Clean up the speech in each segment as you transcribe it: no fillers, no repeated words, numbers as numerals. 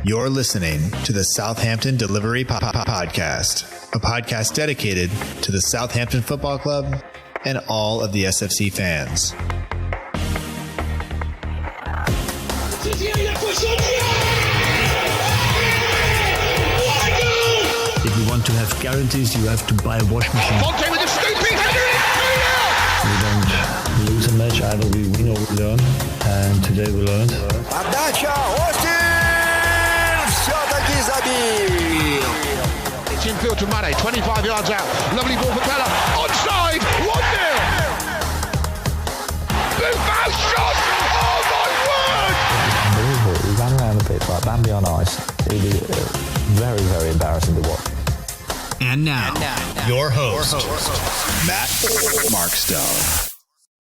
You're listening to the Southampton Dellivery Podcast, a podcast dedicated to the Southampton Football Club and all of the SFC fans. If you want to have guarantees, you have to buy a washing machine. Fonte with a scooping header. We don't lose a match, either we win or we learn. And today we learned. It's infield to Mane, 25 yards out. Lovely ball for Bella. Onside, 1-0. Buffon shot. Oh my word! Unbelievable. He ran around the pitch like Bambi on ice. It was very, very embarrassing to watch. And now, your host, Matt Markstone.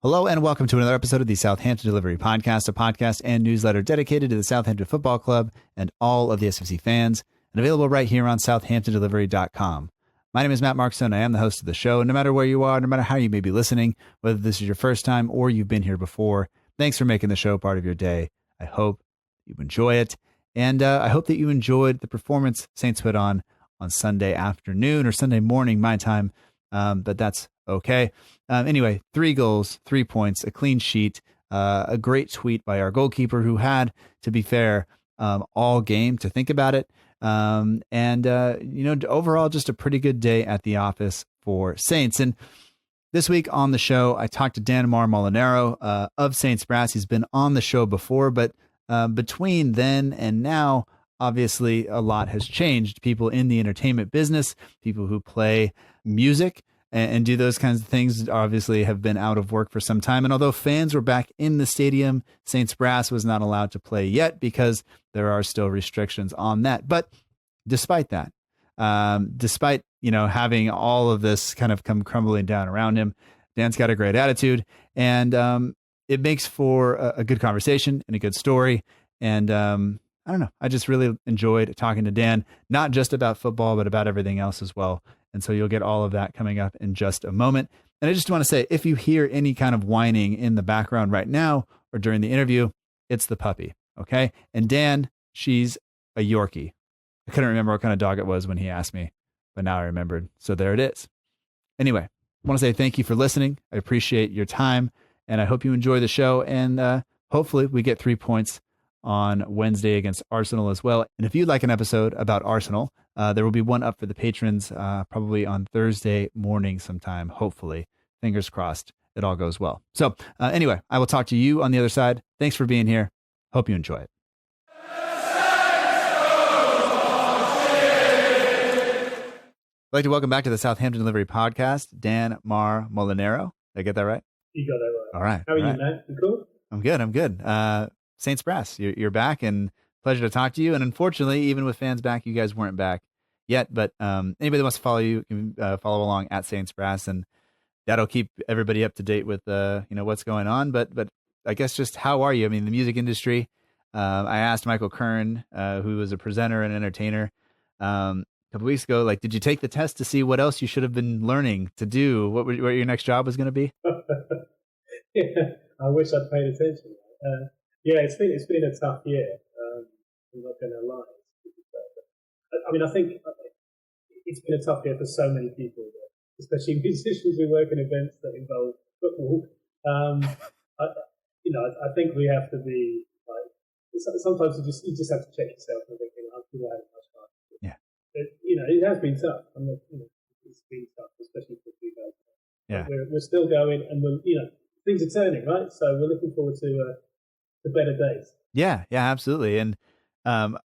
Hello and welcome to another episode of the Southampton Dellivery Podcast, a podcast and newsletter dedicated to the Southampton Football Club and all of the SFC fans, and available right here on SouthamptonDellivery.com. My name is Matt Markstone. I am the host of the show, and no matter where you are, no matter how you may be listening, whether this is your first time or you've been here before, thanks for making the show part of your day. I hope you enjoy it, and I hope that you enjoyed the performance Saints put on Sunday afternoon or Sunday morning, my time, but that's okay. Anyway, 3 goals, 3 points, a clean sheet, a great tweet by our goalkeeper who had, to be fair, all game to think about it. Overall, just a pretty good day at the office for Saints. And this week on the show, I talked to Dan Molinaro of Saints Brass. He's been on the show before, but between then and now, obviously, a lot has changed. People in the entertainment business, people who play music and do those kinds of things, obviously have been out of work for some time. And although fans were back in the stadium, Saints Brass was not allowed to play yet because there are still restrictions on that. But despite that, despite having all of this kind of come crumbling down around him, Dan's got a great attitude, and it makes for a good conversation and a good story. And I don't know, I just really enjoyed talking to Dan, not just about football, but about everything else as well. And so you'll get all of that coming up in just a moment. And I just want to say, if you hear any kind of whining in the background right now or during the interview, it's the puppy. Okay. And Dan, she's a Yorkie. I couldn't remember what kind of dog it was when he asked me, but now I remembered. So there it is. Anyway, I want to say thank you for listening. I appreciate your time, and I hope you enjoy the show. And hopefully we get 3 points on Wednesday against Arsenal as well. And if you'd like an episode about Arsenal, there will be one up for the patrons probably on Thursday morning sometime, hopefully. Fingers crossed it all goes well. So anyway, I will talk to you on the other side. Thanks for being here. Hope you enjoy it. I'd like to welcome back to the Southampton Dellivery Podcast, Dan Molinaro. Did I get that right? You got that right. All right. How are you, man? You cool? I'm good. Saints Brass, you're back, and pleasure to talk to you. And unfortunately, even with fans back, you guys weren't back yet. But anybody that wants to follow you can follow along at Saints Brass, and that'll keep everybody up to date with what's going on. But I guess just how are you? I mean, the music industry. I asked Michael Kern, who was a presenter and entertainer, a couple weeks ago, like, did you take the test to see what else you should have been learning to do? What your next job was going to be? Yeah, I wish I'd paid attention. It's been a tough year. I'm not going to lie. I think it's been a tough year for so many people, especially musicians who work in events that involve football. I think we have to be like, sometimes you just have to check yourself and think, I'm not having much fun. Yeah. But, it has been tough. It's been tough, especially for you guys. Yeah. We're still going, and things are turning, right? So we're looking forward to the better days. Yeah, absolutely. And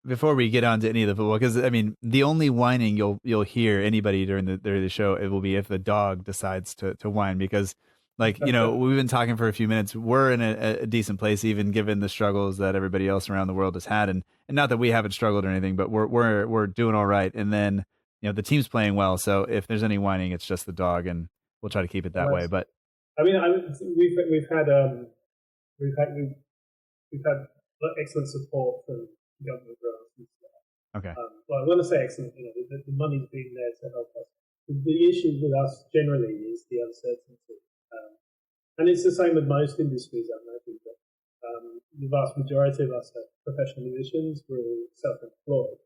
before we get on to any of the football, because I mean, the only whining you'll hear anybody during the show, it will be if the dog decides to whine, because we've been talking for a few minutes. We're in a decent place, even given the struggles that everybody else around the world has had, and not that we haven't struggled or anything, but we're doing all right. And then the team's playing well, so if there's any whining, it's just the dog, and we'll try to keep it that way. But we've had excellent support from government grants and stuff. Okay. I want to say excellent. The money's been there to help us. The issue with us generally is the uncertainty, and it's the same with most industries. I imagine, but the vast majority of us professional musicians. We're all self-employed,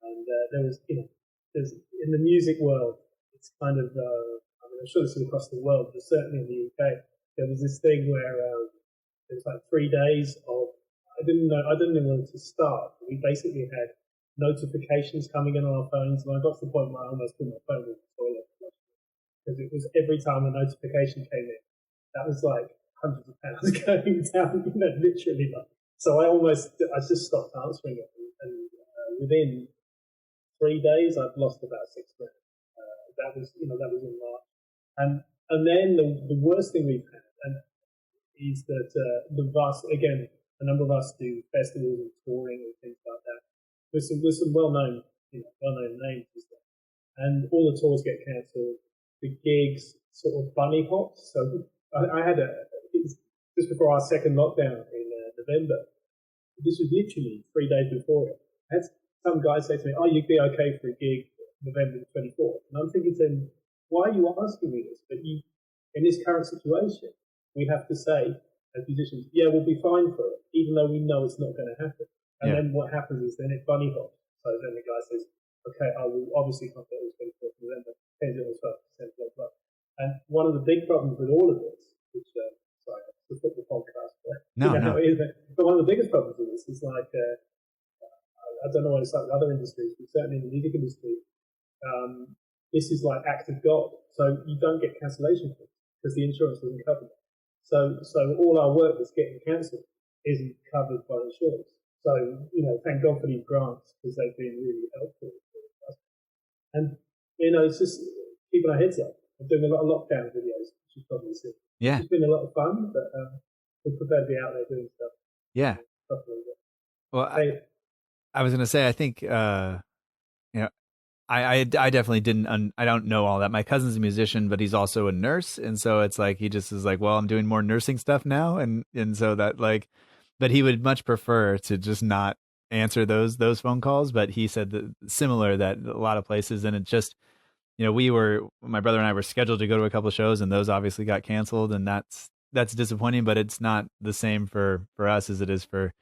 and there was, there's in the music world, it's kind of, I mean, I'm sure this is across the world, but certainly in the UK, there was this thing where it was like 3 days of, I didn't even know when to start. We basically had notifications coming in on our phones, and I got to the point where I almost put my phone in the toilet because it was every time a notification came in, that was like hundreds of pounds going down, literally. So I just stopped answering it, and within 3 days, I'd lost about $6,000. That was in March, and then the worst thing we've had, is that a number of us do festivals and touring and things like that. There's some well-known names and stuff, and all the tours get cancelled. The gigs sort of bunny hops. So I had just before our second lockdown in November. This was literally 3 days before it. I had some guy say to me, "Oh, you'd be okay for a gig November 24th," and I'm thinking to him, "Why are you asking me this? But in this current situation, we have to say as musicians, yeah, we'll be fine for it, even though we know it's not going to happen." And then what happens is then it bunny hops. So then the guy says, "Okay, I will obviously not get it 24th of November, change it on 12%, blah, blah." And one of the big problems with all of this, which, sorry, it's a football podcast, but, No. but one of the biggest problems with this is like, I don't know what it's like with other industries, but certainly in the music industry, this is like act of God. So you don't get cancellation fees because the insurance doesn't cover it. So all our work that's getting cancelled isn't covered by insurance. So, thank God for these grants because they've been really helpful for us. And, it's just keeping our heads up. I'm doing a lot of lockdown videos, which you probably see. Yeah. It's been a lot of fun, but we prefer to be out there doing stuff. Yeah. Well, I was going to say, I think, I definitely didn't, I don't know all that. My cousin's a musician, but he's also a nurse. And so it's like, he just is like, well, I'm doing more nursing stuff now. And so that but he would much prefer to just not answer those phone calls. But he said that similar, that a lot of places, and it just, my brother and I were scheduled to go to a couple of shows, and those obviously got canceled, and that's disappointing, but it's not the same for us as it is for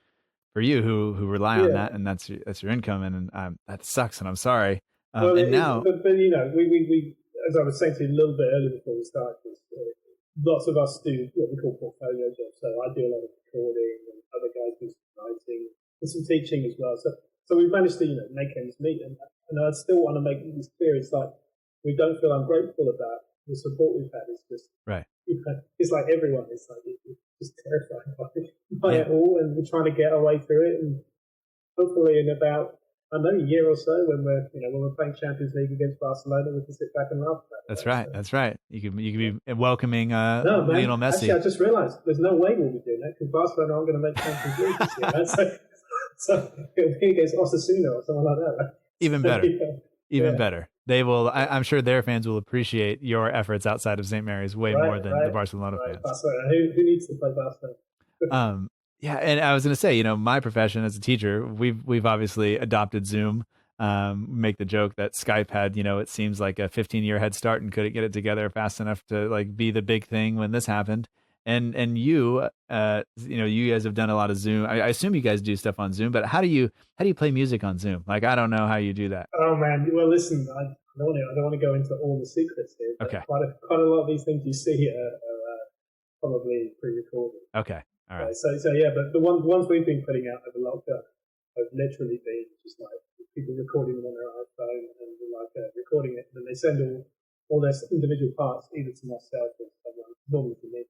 you who rely on that, and that's your income. And that sucks. And I'm sorry. And now, but we, as I was saying to you a little bit earlier before we started this, lots of us do what we call portfolio jobs. So I do a lot of recording, and other guys do some writing and some teaching as well. So we've managed to, make ends meet, and I still want to make this clear. It's like we don't feel ungrateful about the support we've had. It's just right. It's like everyone. It's like it's just terrifying by it all, and we're trying to get our way through it, and hopefully in about, I know, a year or so, when we're playing Champions League against Barcelona, we can sit back and laugh about it. That's right. That's right. You could be welcoming Lionel Messi. Actually, I just realised there's no way we'll be doing that because Barcelona aren't going to make Champions League this year. So it'll be against Osasuna or someone like that. Right? Even better. Even better. They will. I'm sure their fans will appreciate your efforts outside of St. Mary's way more than the Barcelona fans. Barcelona. Who needs to play Barcelona? Yeah, and I was going to say, my profession as a teacher, we've obviously adopted Zoom. Make the joke that Skype had, it seems like a 15-year head start and couldn't get it together fast enough to be the big thing when this happened. And you guys have done a lot of Zoom. I assume you guys do stuff on Zoom, but how do you play music on Zoom? I don't know how you do that. Oh man, well listen, I don't want to go into all the secrets here. But okay. Quite a lot of these things you see are probably pre-recorded. Okay. All right. So yeah, but the ones we've been putting out over lockdown have literally been just like people recording them on their iPhone and recording it, and then they send all their individual parts either to myself or someone, normally to me,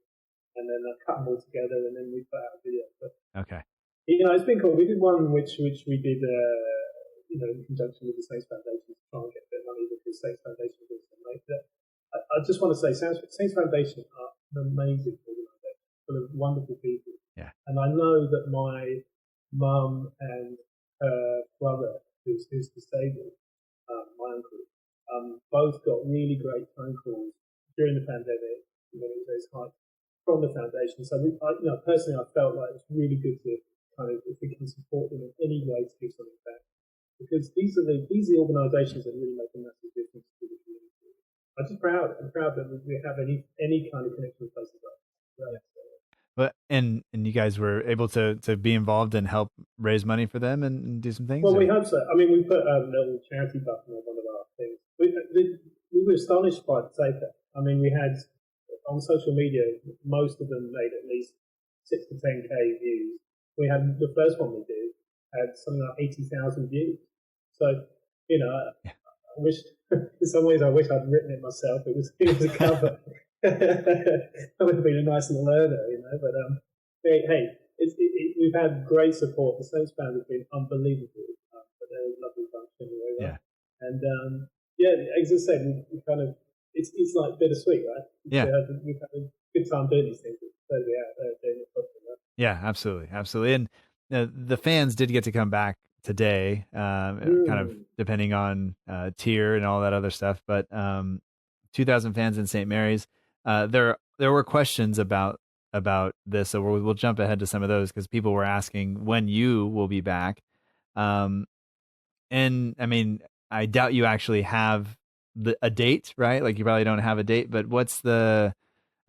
and then I cut them all together and then we put out a video. But, okay. It's been cool. We did one which we did, in conjunction with the Saints Foundation to try and get a bit of money because Saints Foundation did something like that. I just want to say, Saints Foundation are an amazing organisation full of wonderful people. Yeah. And I know that my mum and her brother, who's disabled, my uncle, both got really great phone calls during the pandemic when it was those heights from the foundation. So personally, I felt like it's really good to kind of, if we can support them in any way, to give something back, because these are the organisations that really make a massive difference to the community. I'm proud that we have any kind of connection with places like that. But and you guys were able to be involved and help raise money for them and do some things. Well, we hope so. I mean, we put a little charity button on one of our things. We were astonished by the take-up. I mean, we had on social media, most of them made at least 6 to 10K views. We had the first one we did had something like 80,000 views. So, you know, I wish, in some ways, I wish I'd written it myself. It was a cover. That would have been a nice little earner, you know. But hey, we've had great support. The Saints fans have been unbelievable. But they're a lovely bunch anyway, right? Yeah. And as I said, we kind of it's like bittersweet, right? Yeah. We've had a good time doing these things. Totally out there doing it properly, right? Yeah, absolutely. And the fans did get to come back today, kind of depending on tier and all that other stuff. But 2,000 fans in St. Mary's. There were questions about this, so we'll jump ahead to some of those because people were asking when you will be back. And I mean, I doubt you actually have a date, right? Like you probably don't have a date, but what's do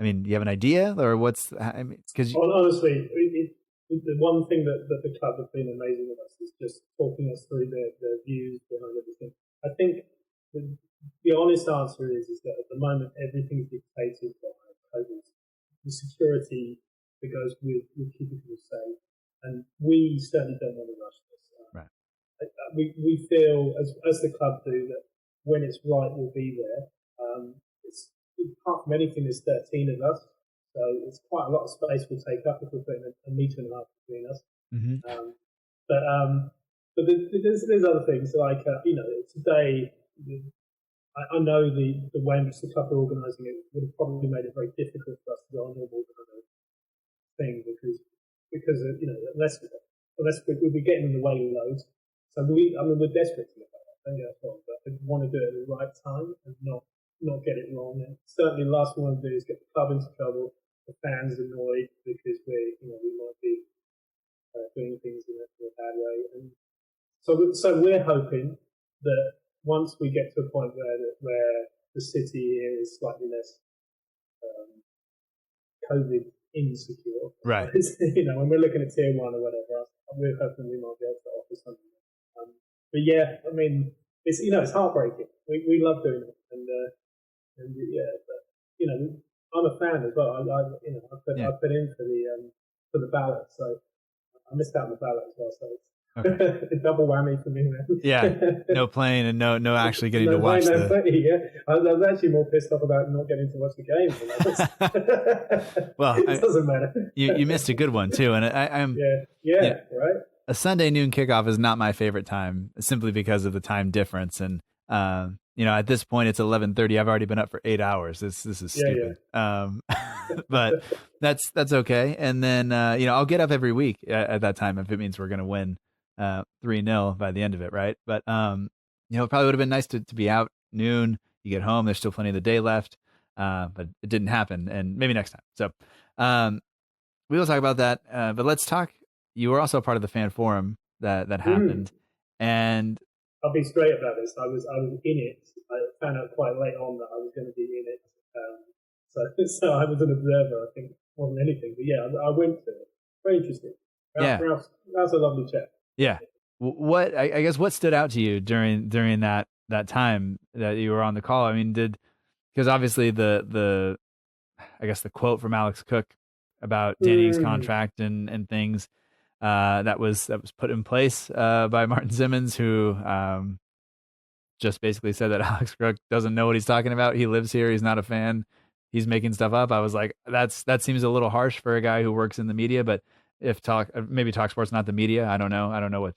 you have an idea or what's? I mean, because honestly, the one thing that the club have been amazing with us is just talking us through their views behind everything. I think the honest answer is that at the moment everything's dictated by COVID, the security that goes with keeping people safe, and we certainly don't want to rush this. Right. We feel as the club do that when it's right we'll be there. It's apart from anything, there's 13 of us, so it's quite a lot of space we'll take up if we're putting a metre and a half between us. Mm-hmm. But there's other things like today. I know the way in which the club are organising it would have probably made it very difficult for us to go on a normal kind of thing because unless we'll be getting in the way loads. So we're desperate to get that. Don't get us wrong, but we want to do it at the right time and not get it wrong. And certainly, the last thing we want to do is get the club into trouble, the fans annoyed because we might be doing things in a bad way. And so we're hoping that once we get to a point where the city is slightly less COVID insecure, right? When we're looking at tier 1 or whatever, we're hoping we might be able to offer something. But yeah, I mean, it's heartbreaking. We love doing it, and but I'm a fan as well. I put in for the ballot, so I missed out on the ballot as well. So it's a double whammy for me, man. Yeah, no playing and no actually getting to watch yeah. I was actually more pissed off about not getting to watch the game. Well, it doesn't matter. You missed a good one too, and I'm right. A Sunday noon kickoff is not my favorite time simply because of the time difference. And, at this point it's 11:30. I've already been up for 8 hours. This is stupid. Yeah. But that's okay. And then, I'll get up every week at that time if it means we're going to win 3-0 by the end of it. Right. But, it probably would have been nice to be out noon. You get home, there's still plenty of the day left. But it didn't happen, and maybe next time. So, we will talk about that. But let's talk. You were also part of the fan forum that happened, and I'll be straight about this. I was in it. I found out quite late on that I was going to be in it, so I was an observer. I think more than anything, but yeah, I went to it. Very interesting. Ralph's a lovely chap. Yeah. What I guess what stood out to you during that time that you were on the call? I mean, because obviously the quote from Alex Cook about Danny Ings' contract and things. That was put in place by Martin Simmons, who just basically said that Alex Crook doesn't know what he's talking about. He lives here. He's not a fan. He's making stuff up. I was like, that seems a little harsh for a guy who works in the media. But if maybe Talk Sport's not the media, I don't know. I don't know what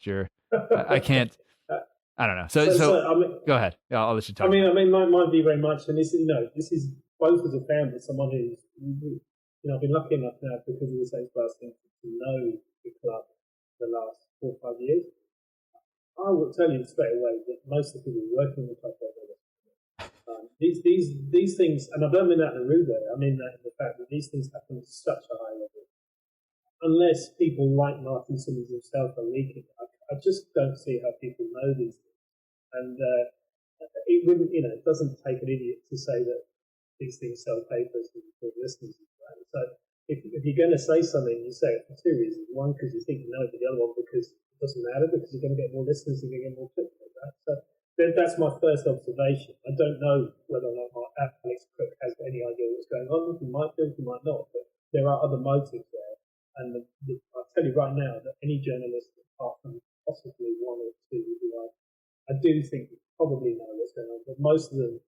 I can't. I don't know. So go ahead. Yeah, I'll let you talk. I mean, mine be very much, and this is both as a fan, but someone who's I've been lucky enough now because of the Saints thing to know the club the last 4 or 5 years. I will tell you straight away that most of the people working in the club don't know this. These things, and I don't mean that in a rude way, I mean that in the fact that these things happen at such a high level. Unless people like Martin Simmons himself are leaking, I just don't see how people know these things. And it wouldn't, it doesn't take an idiot to say that these things sell papers and listeners. So if you're going to say something, you say it for two reasons. One, because you think you know, but the other one because it doesn't matter, because you're going to get more listeners, you're going to get more clicks, right? So that's my first observation. I don't know whether or not Alex Crook has any idea what's going on. He might do, he might not, but there are other motives there. And I'll tell you right now that any journalist, apart from possibly one or two who I do think probably know what's going on, but most of them,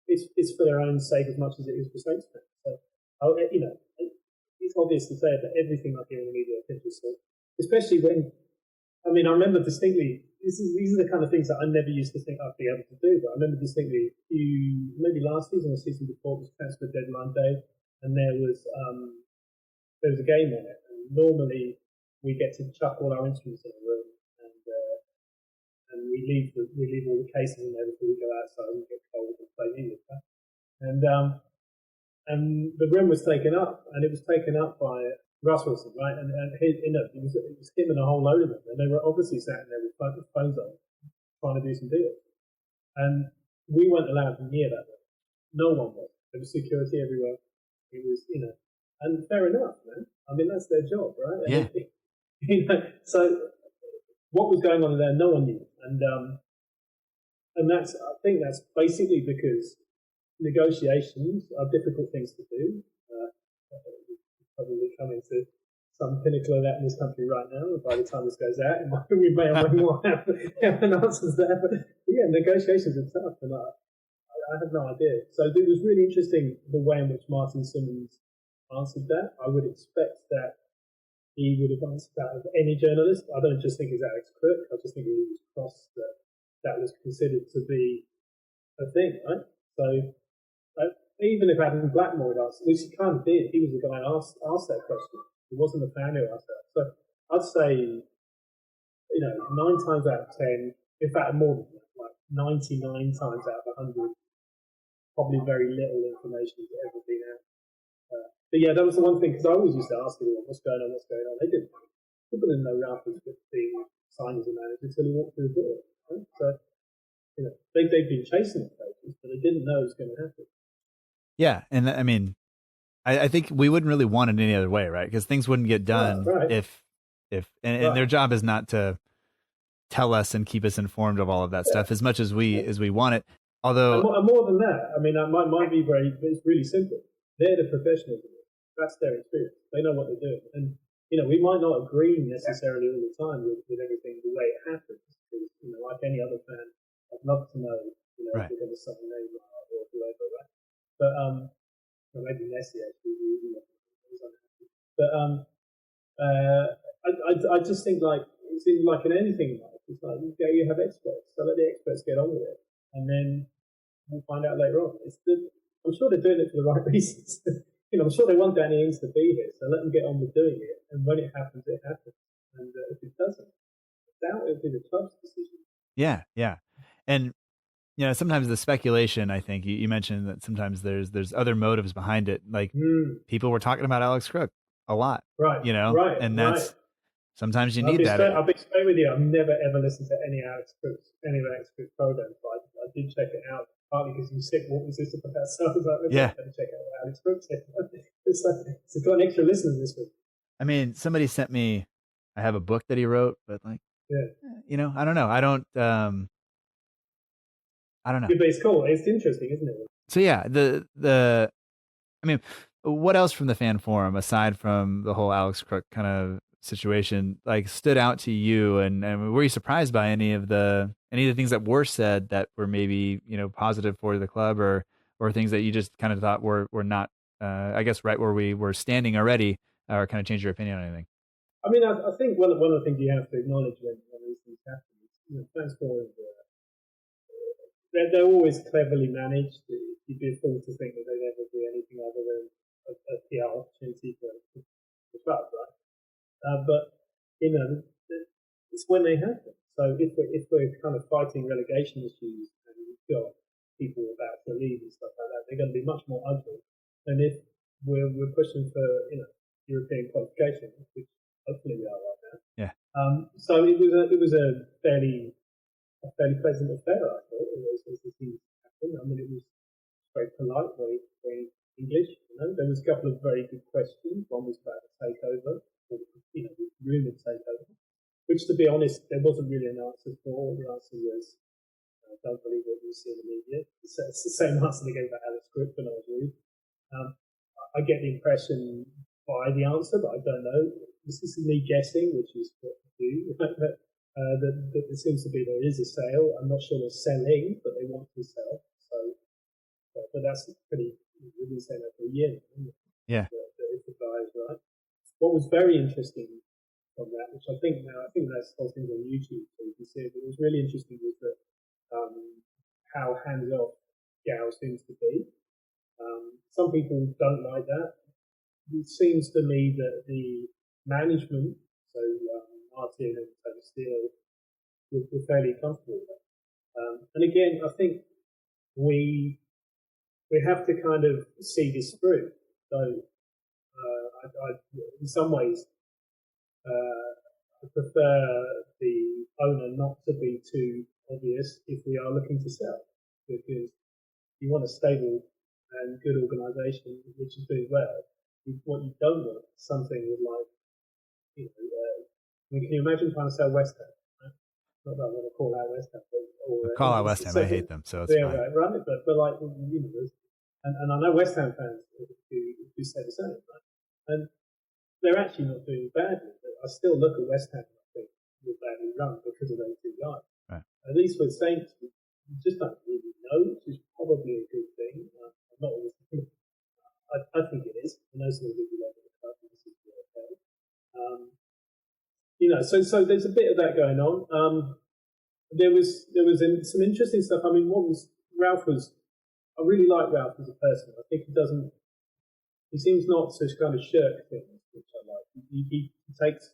it's for their own sake as much as it is for Saints fans. So, it's obvious to say that everything I hear in the media is interesting, especially when, I remember distinctly, these are the kind of things that I never used to think I'd be able to do, but I remember distinctly, maybe last season or the season before, it was transfer deadline day, and there was a game on it, and normally we get to chuck all our instruments in the room, and we leave all the cases in there before we go outside and get cold and play music. And the room was taken up, and it was taken up by Russ Wilson, right? And it was him and a whole load of them, and they were obviously sat in there with phones on, trying to do some deals. And we weren't allowed near that room. No one was. There was security everywhere. It was, and fair enough, man. That's their job, right? Yeah. So what was going on there, no one knew, and I think that's basically because negotiations are difficult things to do. Probably coming to some pinnacle of that in this country right now. And by the time this goes out, we may or may not have answers there. But yeah, negotiations are tough, and I have no idea. So it was really interesting the way in which Martin Simmons answered that. I would expect that he would have answered that of any journalist. I don't just think it's Alex Crook. I just think he was cross that was considered to be a thing, right? So even if Adam Blackmore had asked, which he kind of did, he was the guy who asked that question. He wasn't the fan who asked that. So I'd say, 9 times out of 10, in fact more than that, like 99 times out of 100, probably very little information has ever been out. But yeah, that was the one thing, because I always used to ask everyone, what's going on? They didn't know. People didn't know Ralph was being signed as a manager until he walked through the door. Right? So, they'd been chasing the places, but they didn't know it was going to happen. Yeah, and I think we wouldn't really want it any other way, right? Because things wouldn't get done if their job is not to tell us and keep us informed of all of that stuff as much as we want it. Although, and more than that, might be it's really simple. They're the professionals. That's their experience. They know what they're doing, and we might not agree necessarily all the time with everything the way it happens. Because, like any other fan, I'd love to know, if we're going to sign Neymar or whoever, right? But maybe Messi actually. But I just think it's like in anything like it's like you have experts, so let the experts get on with it, and then we'll find out later on. I'm sure they're doing it for the right reasons. I'm sure they want Danny Ings to be here, so let them get on with doing it. And when it happens, it happens. And if it doesn't, that will be the club's decision. Yeah. And sometimes the speculation, I think you mentioned that sometimes there's other motives behind it. Like people were talking about Alex Crook a lot, right? Right. And that's sometimes you need that. I'll be straight with you. I've never ever listened to any of Alex Crook's programs, but I did check it out partly because you said what was this about. So I was like, check out what Alex Crook said. It's got an extra listeners this week. Somebody sent me. I have a book that he wrote, but I don't know. I don't know. Yeah, but it's cool. It's interesting, isn't it? So yeah, what else from the fan forum aside from the whole Alex Crook kind of situation stood out to you, and were you surprised by any of the things that were said that were maybe positive for the club, or things that you just kind of thought were not I guess right where we were standing already, or kind of change your opinion on anything? I think one of the things you have to acknowledge when these things happen is fans forums they're always cleverly managed. You'd be a fool to think that they'd ever do anything other than a PR opportunity for the club, right? But it's when they happen. So if we're kind of fighting relegation issues and we've got people about to leave and stuff like that, they're going to be much more ugly than if we're pushing for European qualification, which hopefully we are right now. Yeah. So it was a fairly pleasant affair, I thought. As the things happened. It was very polite when English. There was a couple of very good questions. One was about the takeover, or the rumored takeover, which, to be honest, there wasn't really an answer for. The answer was, don't believe what you see in the media. It's the same answer they gave about Alex Crook when I was rude. I get the impression by the answer, but I don't know. This is me guessing, which is what I do. that there seems to be there is a sale. I'm not sure they're selling, but they want to sell. So, but that's pretty. We've been saying that for a year. Yeah. If the guy is right. What was very interesting from that, which I think that's whole thing on YouTube, so you can see it. What was really interesting was that how hands off Gal seems to be. Some people don't like that. It seems to me that the management, so Martin and Tony Steele, were fairly comfortable with that. And again, I think we have to kind of see this through. So I in some ways, I prefer the owner not to be too obvious if we are looking to sell, because you want a stable and good organisation which is doing well. What you don't want is something with can you imagine trying to sell West Ham? Right? Not that I want to call out West Ham, call out West Ham. I hate them, so it's fine. Right. But and I know West Ham fans who say the same, right? And they're actually not doing badly. I still look at West Ham and I think we're badly run because of those two guys. Right. At least with Saints, we just don't really know, which is probably a good thing. I'm not always I think it is. I know some of the people over the club, and this is okay. So there's a bit of that going on. There was some interesting stuff. I mean, Ralph was. I really like Ralph as a person. I think he seems not to kind of shirk things, which I like. He takes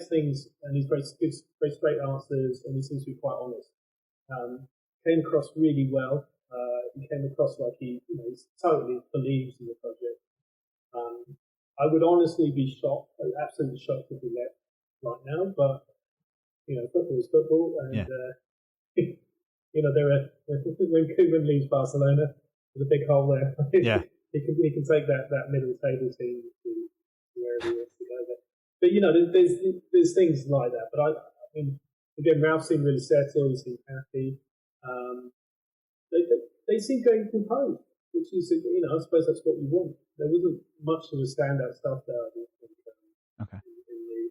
things and he's very good, very straight answers, and he seems to be quite honest. Came across really well. He came across like he totally believes in the project. I would honestly be shocked, absolutely shocked if he left right now, but football is football, and when Koeman leaves Barcelona, there's a big hole there. Yeah. he can take that middle table team to wherever he wants to go. But there's things like that. But I mean, again, Ralph seemed really settled. He seemed happy. They seemed very composed, which is I suppose that's what you want. There wasn't much of a standout stuff there. I think, okay. In the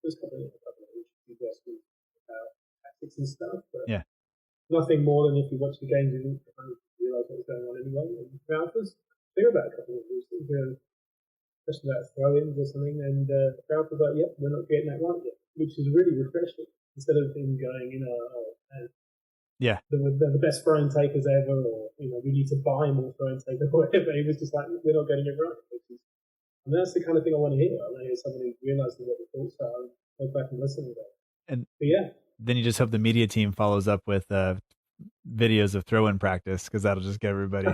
first couple of interesting questions about tactics and stuff, but nothing more than if you watch the games you kind of realise what was going on anyway. And Ralph was clear about a couple of these things, especially about throw-ins or something, and Ralph was like, "Yep, we're not getting that right yet," which is really refreshing. Instead of him going, they're the best throw-in takers ever, or we need to buy more throw-in takers, or whatever. He was just like, we're not getting it right. And that's the kind of thing I want to hear. I want to hear somebody realising what the thoughts are and go back and listen to that. Then you just hope the media team follows up with videos of throw-in practice, because that'll just get everybody,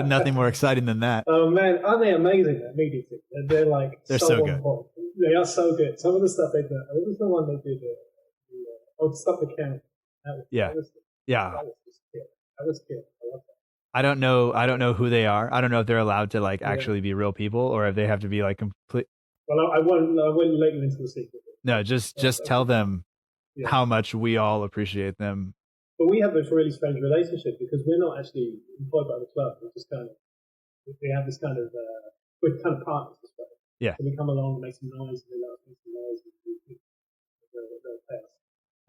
nothing more exciting than that. Oh man, aren't they amazing, that media team? They're so good. Point. They are so good. Some of the stuff they do. What was the one they did? Stop the count. That was good. I love that. I don't know who they are. I don't know if they're allowed to actually be real people, or if they have to be complete. Well, I won't let you into the secret. No, just tell them how much we all appreciate them. But we have this really strange relationship because we're not actually employed by the club. We're just we have this kind of we're kind of partners as well. Yeah. So we come along and make some noise, and they let us make some noise, and they'll pay us.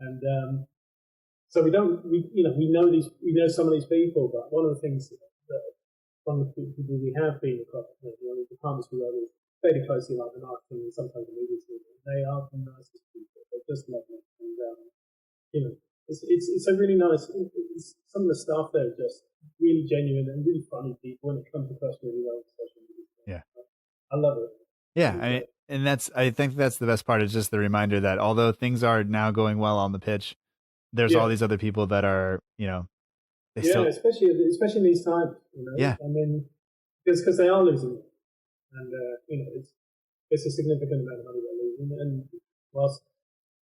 And so we know some of these people, but one of the things one of the people we have been across, one of the departments we work with fairly closely, like the marketing and sometimes the media team, they are the nicest people. They're just lovely, and it's a really nice. Some of the staff there are just really genuine and really funny people, and it comes across really well on social media. Yeah, I love it. Yeah, I think that's the best part, is just the reminder that although things are now going well on the pitch, there's all these other people that are, especially in these times. Yeah. I mean, because they are losing, and it's a significant amount of money they're losing, and whilst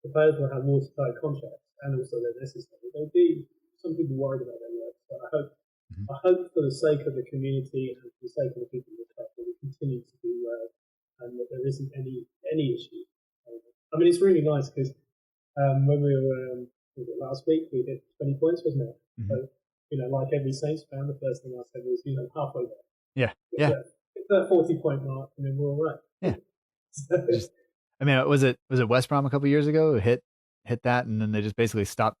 the players will have watertight contracts, and also they're necessary, there'll be some people worried about their work. So I hope I hope for the sake of the community and for the sake of the people in the club that we continue to do well and that there isn't any issue. I mean, it's really nice because when we were last week, we hit 20 points, wasn't it? So, like every Saints fan, the first thing I said was, halfway there. Yeah. Hit that 40-point mark, and then we're all right. Yeah. Was it West Brom a couple years ago who hit that, and then they just basically stopped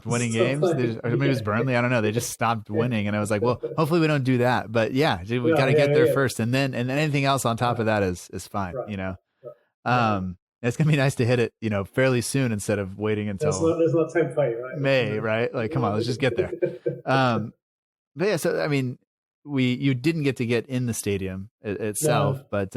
winning games? Or maybe it was Burnley. I don't know. They just stopped winning, and I was like, well, hopefully we don't do that. But we got to get there first, and then anything else on top of that is fine. Right. It's gonna be nice to hit it, fairly soon instead of waiting until there's not time play, right? May, right? Like, come on, let's just get there. But yeah, so I mean, you didn't get in the stadium itself, but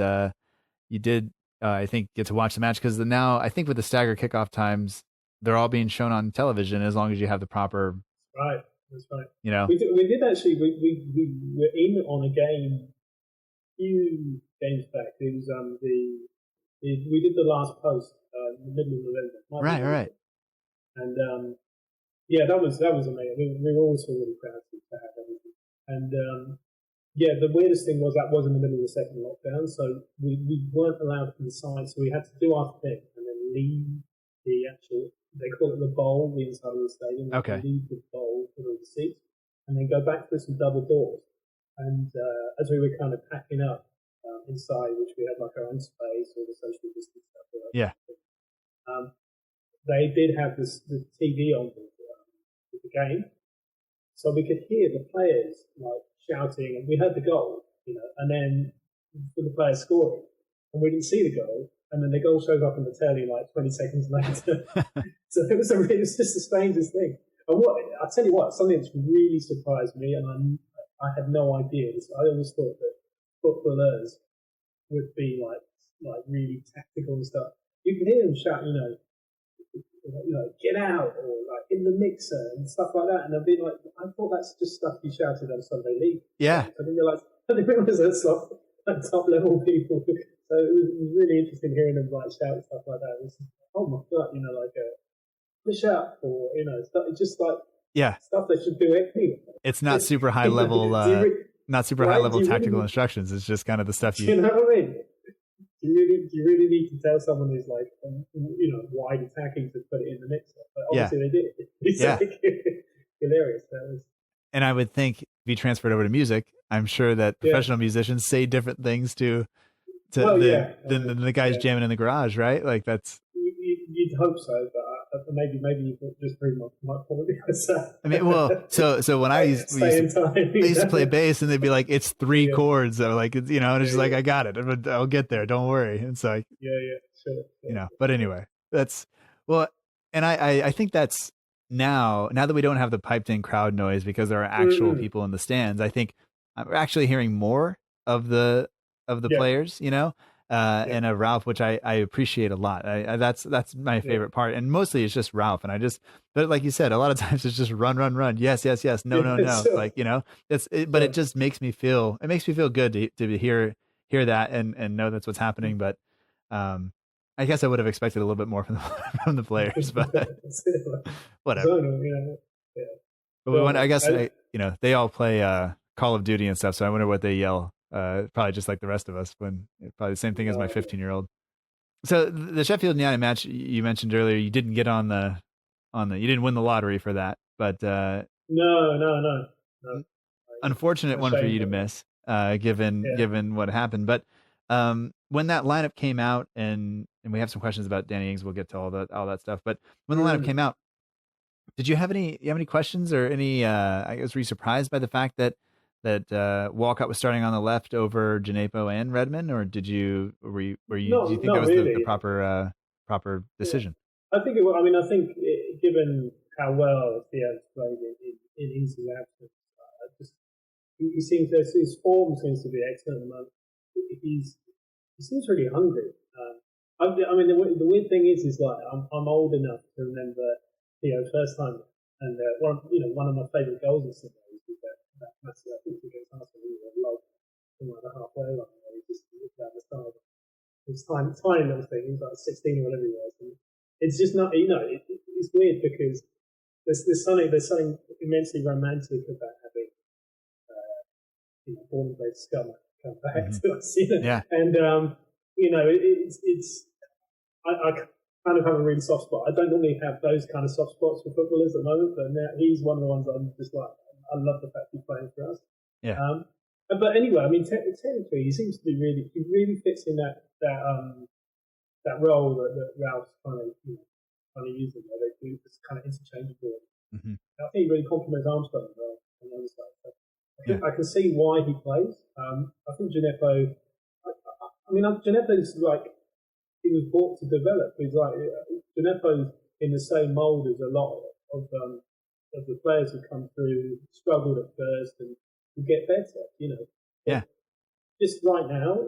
you did, I think, get to watch the match because now I think with the staggered kickoff times, they're all being shown on television as long as you have the proper. Right, that's right. We did actually. We were in on a game a few games back. It was we did the last post in the middle of November. Right. And that was amazing. We were also really proud to have everything. And the weirdest thing was that was in the middle of the second lockdown, so we weren't allowed inside, so we had to do our thing and then leave the actual, they call it the bowl, the inside of the stadium. Okay. Leave the bowl for the seats and then go back through some double doors. And as we were kind of packing up inside, which we had like our own space, all the social distance stuff. Yeah. They did have the TV on with the game, so we could hear the players like shouting, and we heard the goal, and then for the players scoring, and we didn't see the goal, and then the goal shows up on the telly like 20 seconds later. So it was just the strangest thing. And I'll tell you what, something that's really surprised me, and I had no idea. I always thought that footballers would be like really tactical and stuff. You can hear them shout, get out, or like in the mixer and stuff like that. And they'll be like, I thought that's just stuff you shouted on Sunday League. Yeah. I didn't realize that's like top level people. So it was really interesting hearing them like shout and stuff like that. It was, oh my God, like a push up or, stuff. It's just like stuff they should do anyway. It's not super high level. Not super high level tactical instructions. It's just kind of the stuff you know what I mean? Do you really need to tell someone who's like, wide attacking to put it in the mixer? But obviously they did. It's like, hilarious. And I would think if you transferred over to music, I'm sure that professional musicians say different things than the guys jamming in the garage, right? Like that's. You'd hope so, but maybe you just pretty much might probably say. I mean, well, so when I used to play bass, and they'd be like, "It's three chords," or like, and it's just like, "I got it. I'll get there. Don't worry." It's like, sure. But anyway, that's and I think that's now that we don't have the piped in crowd noise because there are actual people in the stands. I think I'm actually hearing more of the players, and of Ralph, which I appreciate a lot. That's my favorite part, and mostly it's just Ralph. And but like you said, a lot of times it's just run, yes, no, Sure. like but it just makes me feel good to hear that and know that's what's happening. But I guess I would have expected a little bit more from the players, but whatever. But they all play Call of Duty and stuff, so I wonder what they yell. Probably just like the rest of us, probably the same thing as my 15-year-old. So the Sheffield United match you mentioned earlier, you didn't get on the you didn't win the lottery for that, but no. Unfortunate one for you to miss, given what happened. But when that lineup came out, and we have some questions about Danny Ings, we'll get to all that stuff. But when the lineup came out, did you have any questions or any? I guess were you surprised by the fact that Walcott was starting on the left over Djenepo and Redmond, or do you think that was really. the proper decision? I think given how well Diaz played in Ings' absence, he seems his form seems to be excellent at the moment. He seems really hungry. The weird thing is like I'm old enough to remember first time, and one of my favourite goals is that massive, I think against Arsenal, we were low from like the halfway line where he just looked down the side. It was tiny little thing. He was like 16 or whatever he was. And it's just not, it's weird because there's something immensely romantic about having born and bred scum come back to us. You know? Yeah. And I kind of have a really soft spot. I don't normally have those kind of soft spots for footballers at the moment, but now he's one of the ones that I'm just like, I love the fact he's playing for us. Yeah. But anyway, I mean, technically, he seems to be he really fits in that role that Ralph's trying to use him, where they do this kind of interchangeable. Mm-hmm. I think he really complements Armstrong as well on the other side. So I can see why he plays. I think Gineppo. Gineppo's like, he was brought to develop. He's like Gineppo's in the same mould as a lot of the players who come through, struggled at first and will get better. Yeah. Just right now,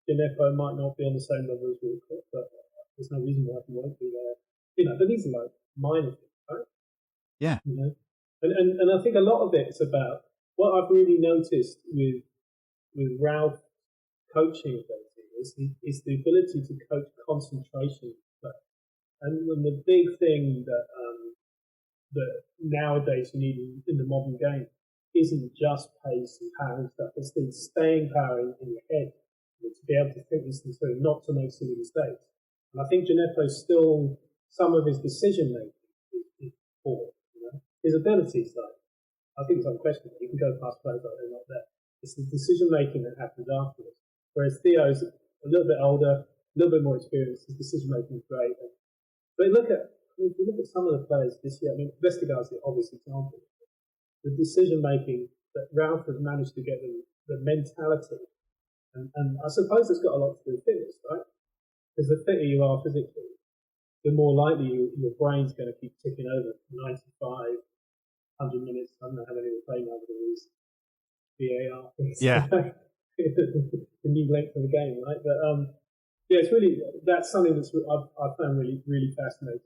Gineppo might not be on the same level as Walcott, but there's no reason why he won't be there. But these are like minor things, right? Yeah. And I think a lot of it is about what I've really noticed with Ralph coaching ability is the ability to coach concentration. And the big thing that nowadays you need in the modern game isn't just pace and power and stuff. It's the staying power in your head, to be able to think this through, not to make silly mistakes. And I think Gineppo's still, some of his decision making is poor. His abilities, I think it's unquestionable. You can go past players like they're not there. It's the decision making that happens afterwards. Whereas Theo's a little bit older, a little bit more experienced. His decision making is great. But if you look at some of the players this year, I mean, Vestergaard's the obvious example. The decision making that Ralph has managed to get the mentality, and I suppose it's got a lot to do with fitness, right? Because the fitter you are physically, the more likely your brain's going to keep ticking over 95, 100 minutes. I don't know how many we're playing now, but it is VAR. Yeah. The new length of the game, right? But it's really, that's something that's I found really, really fascinating,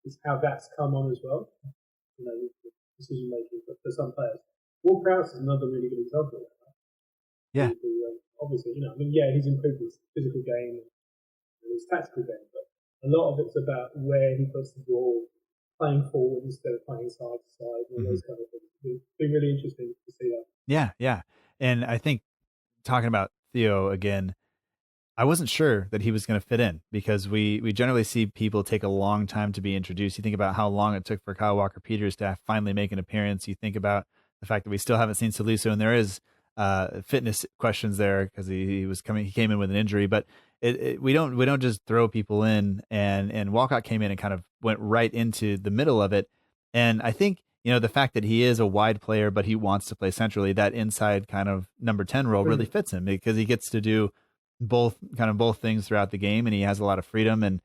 is how that's come on as well. Decision making for some players. Ward Prowse is another really good example of that. Right? Yeah. Obviously, he's improved his physical game and his tactical game, but a lot of it's about where he puts the ball, playing forward instead of playing side to side, and those kind of things. It's been really interesting to see that. Yeah. And I think, talking about Theo again, I wasn't sure that he was going to fit in, because we generally see people take a long time to be introduced. You think about how long it took for Kyle Walker-Peters to finally make an appearance. You think about the fact that we still haven't seen Salisu, and there is fitness questions there because he came in with an injury. But we don't just throw people in, and Walcott came in and kind of went right into the middle of it. And I think, the fact that he is a wide player, but he wants to play centrally, that inside kind of number 10 role really fits him, because he gets to do both things throughout the game, and he has a lot of freedom, and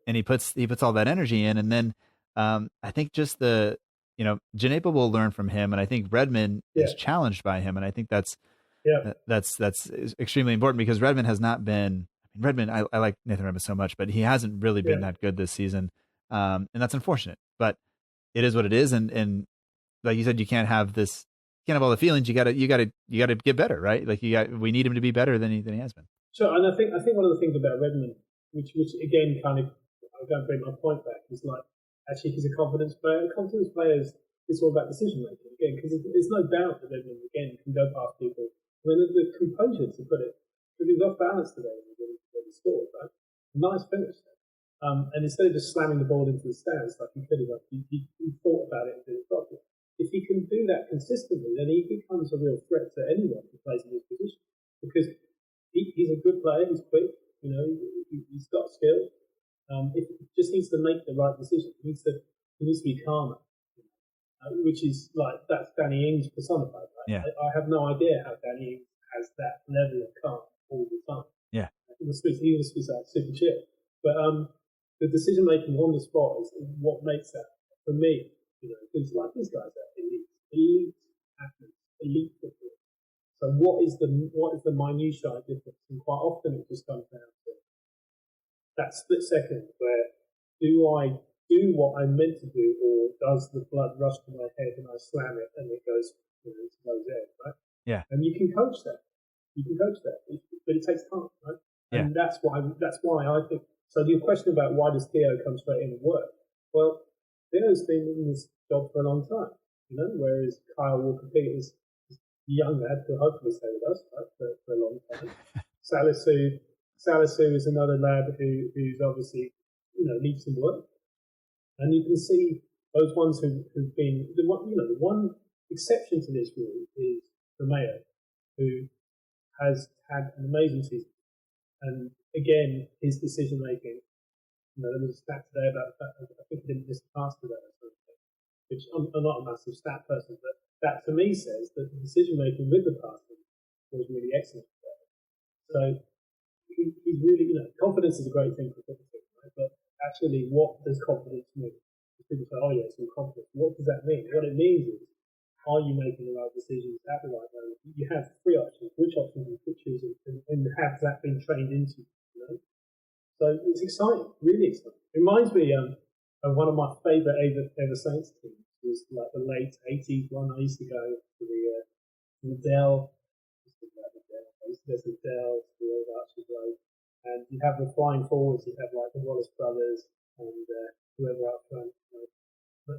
he puts all that energy in. And then I think just Gineppo will learn from him, and I think Redmond is challenged by him, and I think that's extremely important, because Redmond has not been. I like Nathan Redmond so much, but he hasn't really been that good this season, and that's unfortunate. But it is what it is, and like you said, you can't have all the feelings. You gotta get better, right? Like we need him to be better than he has been. Sure, and I think one of the things about Redmond, which again kind of, I'm going to bring my point back, is like, actually he's a confidence player. Confidence players, it's all about decision making again, because there's no doubt that Redmond again can go past people. I mean, the composure to put it, because he was off balance today when he scored, right? Nice finish. And instead of just slamming the ball into the stands like he could have, he thought about it and did it properly. If he can do that consistently, then he becomes a real threat to anyone who plays in his position, because he's a good player. He's quick. He's got skill. He just needs to make the right decision. He needs to be calmer, which is like, that's Danny Ings personified. Right? Yeah. I have no idea how Danny Ings has that level of calm all the time. Yeah. He was like super chill, but the decision making on the spot is what makes that, for me. Because like these guys are elite athletes, elite football. So what is the minutiae difference? And quite often it just comes down to that split second where do I do what I'm meant to do, or does the blood rush to my head and I slam it and it goes to those ends, right? Yeah. And you can coach that. But it takes time, right? Yeah. And that's why I think. So your question about why does Theo come straight in and work? Well, Theo's been in this job for a long time, whereas Kyle Walker-Peters, young lad who hopefully stay with us, right, for a long time. Salisu is another lad who's obviously, needs some work. And you can see those ones who've been, the one exception to this rule is Romeo, who has had an amazing season. And again, his decision making, there was a stat today about the fact that I think he didn't miss the pass today or something, which I'm not a massive stat person, but that to me says that the decision making with the passing was really excellent. So he's really, confidence is a great thing for football, right? But actually, what does confidence mean? People say, oh yeah, it's all confidence. What does that mean? What it means is, are you making the right decisions at the right moment? You have three options. Which options you could choose, and have that been trained into? So it's exciting, really exciting. It reminds me of one of my favourite ever Saints teams. It was like the late 80s one. I used to go to the Dell. There's the Dell, the old Archers Road, and you have the flying forwards. You have like the Wallace brothers and whoever up front.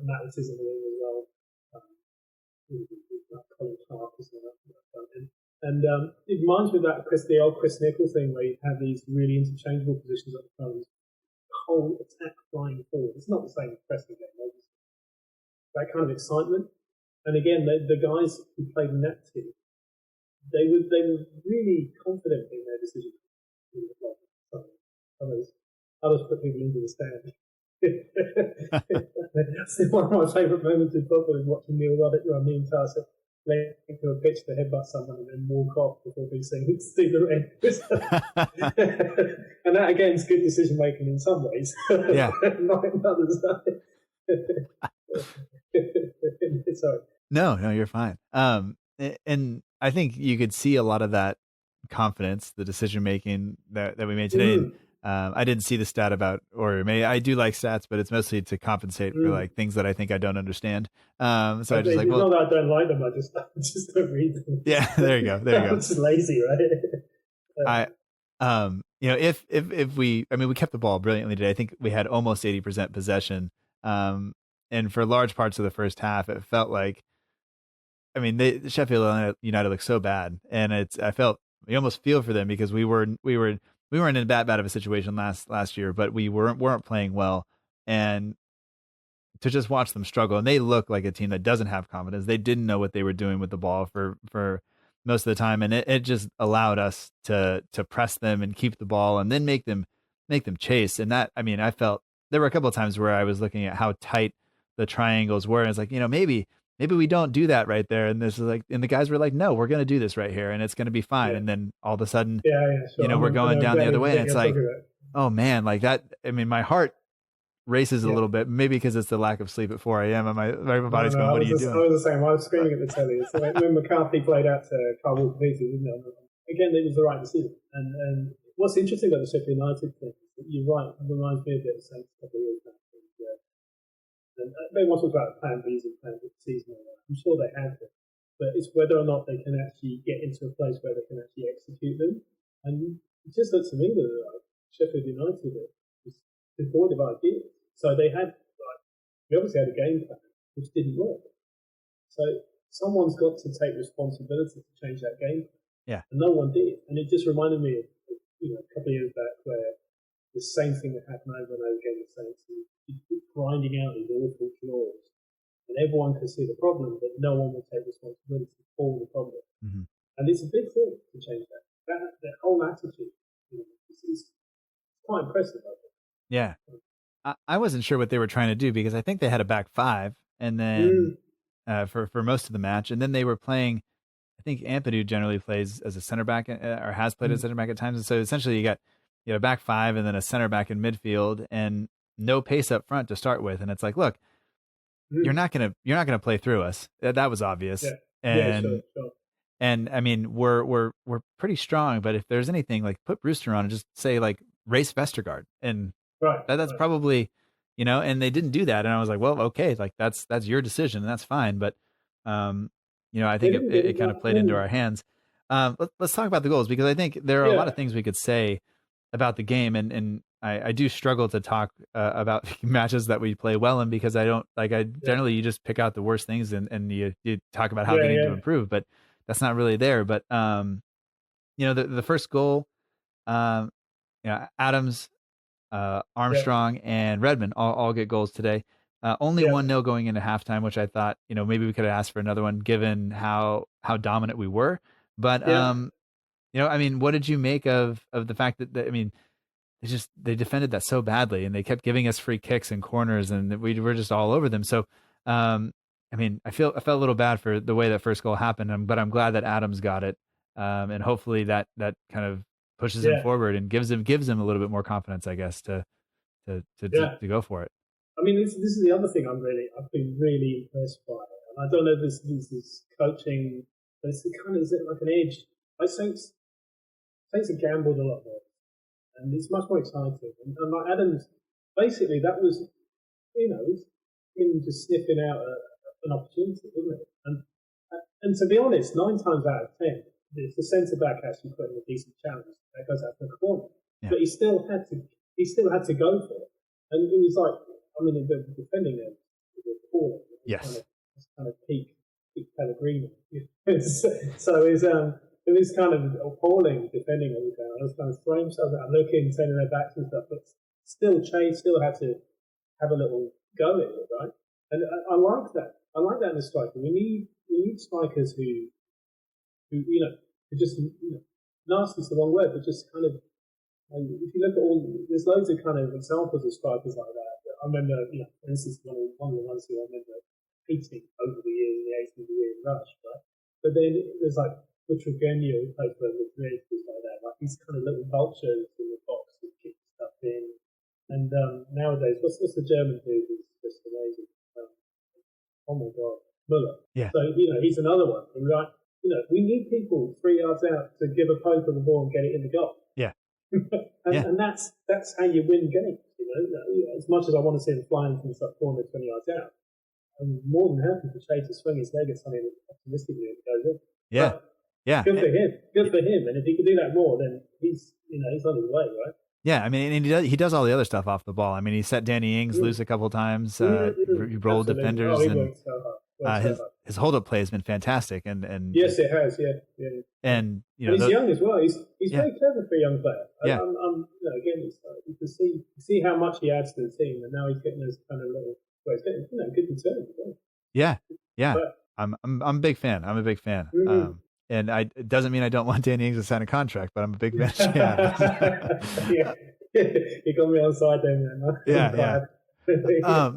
Matt is in the wing as well. Colin Clark is up front. And it reminds me of the old Chris Nichols thing where you have these really interchangeable positions up front. The whole attack flying forward. It's not the same pressing game, obviously. That kind of excitement. And again, the guys who played in that team, they were really confident in their decision. Others put people into the stand. One of my favourite moments in football is watching Neil Roddick run the entire set, lay into a pitch to headbutt someone and then walk off before being seen to see the red. And that again is good decision making in some ways. Yeah. Not in others. Sorry. No, you're fine. And I think you could see a lot of that confidence, the decision making that we made today. Mm. I didn't see the stat about, or maybe I do like stats, but it's mostly to compensate for like things that I think I don't understand. So I just like, it's not that I don't like them. I just don't read them. Yeah, there you go. I'm just lazy, right? If we kept the ball brilliantly today. I think we had almost 80% possession. And for large parts of the first half, it felt like, Sheffield United looked so bad, and you almost feel for them because we weren't in that bad of a situation last year, but we weren't playing well, and to just watch them struggle, and they look like a team that doesn't have confidence. They didn't know what they were doing with the ball for most of the time, and it just allowed us to press them and keep the ball, and then make them chase. And that, I felt there were a couple of times where I was looking at how tight the triangles were, and it's like, maybe we don't do that right there. And this is like, and the guys were like, no, we're going to do this right here, and it's going to be fine. Yeah. And then all of a sudden, sure. We're going down the other way, and it's like, oh man, like that. My heart races a little bit, maybe because it's the lack of sleep at 4 a.m. and my body's going, what are you doing? I was the same. I was screaming at the telly. It's like when McCarthy played out to Carl Walker Peters, isn't it? Again, it was the right decision. And what's interesting about the Sheffield United thing, you're right, it reminds me a bit of the same stuff that years back. And they want to talk about plan Bs and plan Cs. I'm sure they have them, but it's whether or not they can actually get into a place where they can actually execute them. And it just looks to me that Sheffield United was devoid of ideas. So they we obviously had a game plan which didn't work. So someone's got to take responsibility to change that game plan. Yeah. And no one did. And it just reminded me of a couple of years back where the same thing that happened over and over again with Saints. You keep grinding out these awful flaws, and everyone can see the problem, but no one will take responsibility for the problem. Mm-hmm. And it's a big thing to change that whole attitude. It's quite impressive, I think. Yeah. I wasn't sure what they were trying to do, because I think they had a back five, and then for most of the match, and then they were playing. I think Ampadu generally plays as a center back, or has played as a center back at times, and so essentially you got a back five and then a center back in midfield, and no pace up front to start with. And it's like, look, you're not gonna play through us. That was obvious. Yeah. And sure. And we're pretty strong, but if there's anything, like, put Brewster on and just say, like, race Vestergaard, and that's probably, and they didn't do that. And I was like, well, okay, like that's your decision, and that's fine. But I think it kind of played into our hands. Let's talk about the goals, because I think there are a lot of things we could say about the game, and I do struggle to talk about matches that we play well in, because I don't generally you just pick out the worst things and you talk about how they need to improve. But that's not really there. But the first goal, Adams, Armstrong, and Redmond all get goals today. Only 1-0 going into halftime, which I thought, maybe we could have asked for another one given how dominant we were. But what did you make of the fact that they defended that so badly, and they kept giving us free kicks and corners, and we were just all over them. So, I felt a little bad for the way that first goal happened, but I'm glad that Adams got it, and hopefully that kind of pushes him forward and gives him a little bit more confidence, I guess, to go for it. I mean, this is the other thing I've been really impressed by, and I don't know if this is coaching, but it's like an edge. I Saints have gambled a lot more, and it's much more exciting. And like Adams, basically, that was, him just sniffing out an opportunity, wasn't it? And to be honest, 9 times out of 10, if the centre back actually put in a decent challenge, that goes out to the corner. Yeah. But he still had to go for it, and it was like, the defending them was appalling. Yes, kind of peak Pellegrino. So it was kind of appalling defending all the time. I was kind of throwing myself out, looking, turning their backs and stuff, but still had to have a little go at it, right? And I like that. I like that in a striker. We need strikers who just, nasty's the wrong word, but just kind of, if you look at there's loads of kind of examples of strikers like that. I remember, for instance, one of the ones who I remember hating over the years in the 80s year rush, right? But then there's like Butragueño, who played for Madrid, was like that. Like these kind of little vultures in the box who kick stuff in. And nowadays, what's the German dude who's just amazing? Oh my God, Müller. Yeah. So, he's another one. And we need people 3 yards out to give a poke on the ball and get it in the goal. Yeah. And that's how you win games. As much as I want to see him flying from the corner 20 yards out, I'm more than happy for Shea to swing his leg at something optimistically and it goes in. Yeah. But yeah. Good for him. And if he can do that more, then he's on his way, right? Yeah, and he does all the other stuff off the ball. He set Danny Ings loose a couple of times. He rolled defenders, and his hold-up play has been fantastic. And yes, it has. Yeah. And he's young as well. He's very clever for a young player. Yeah. Again, you can see how much he adds to the team, and now he's getting those kind of little. Well, he's getting good returns as well. Yeah. But, I'm a big fan. Mm-hmm. And it doesn't mean I don't want Danny Ings to sign a contract, but I'm a big fan. Yeah. You got me on side there, man. Yeah.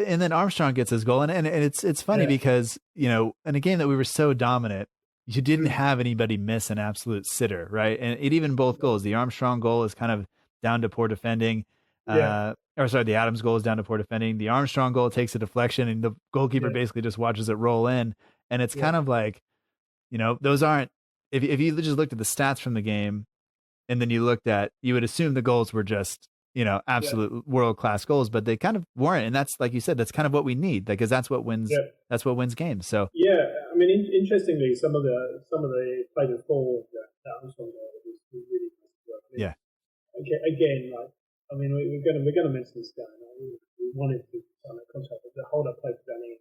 And then Armstrong gets his goal, and it's funny because in a game that we were so dominant, you didn't have anybody miss an absolute sitter, right? And even both goals, the Armstrong goal is kind of down to poor defending. The Adams goal is down to poor defending. The Armstrong goal takes a deflection, and the goalkeeper basically just watches it roll in, and it's kind of like. Those aren't, if you just looked at the stats from the game and then you would assume the goals were just, absolute world-class goals, but they kind of weren't. And that's, like you said, that's kind of what we need, because that's what wins games. So, interestingly, some of the play before that Armstrong goal was really nice. Again, we're going to mention this guy. We wanted to sign a contract, but the hold-up play for Danny.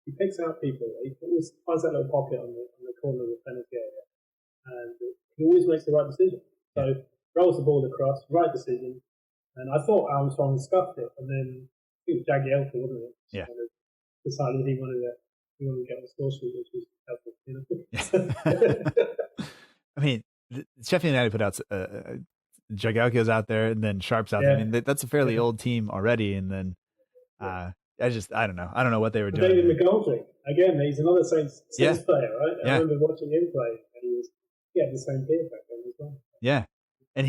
He picks out people. He always finds that little pocket on the corner of the penalty area, and he always makes the right decision. So rolls the ball across, right decision. And I thought Armstrong scuffed it, and then it was Jagielka, wasn't it? Yeah. Kind of decided he wanted to get on the score sheet, which was helpful. Sheffield United put out Jagielka's out there, and then Sharp's out there. That's a fairly old team already, and then. I don't know. I don't know what they were doing. David McGoldrick, again, he's another Saints player, right? I remember watching him play, and he had the same gear back then as well. Yeah, and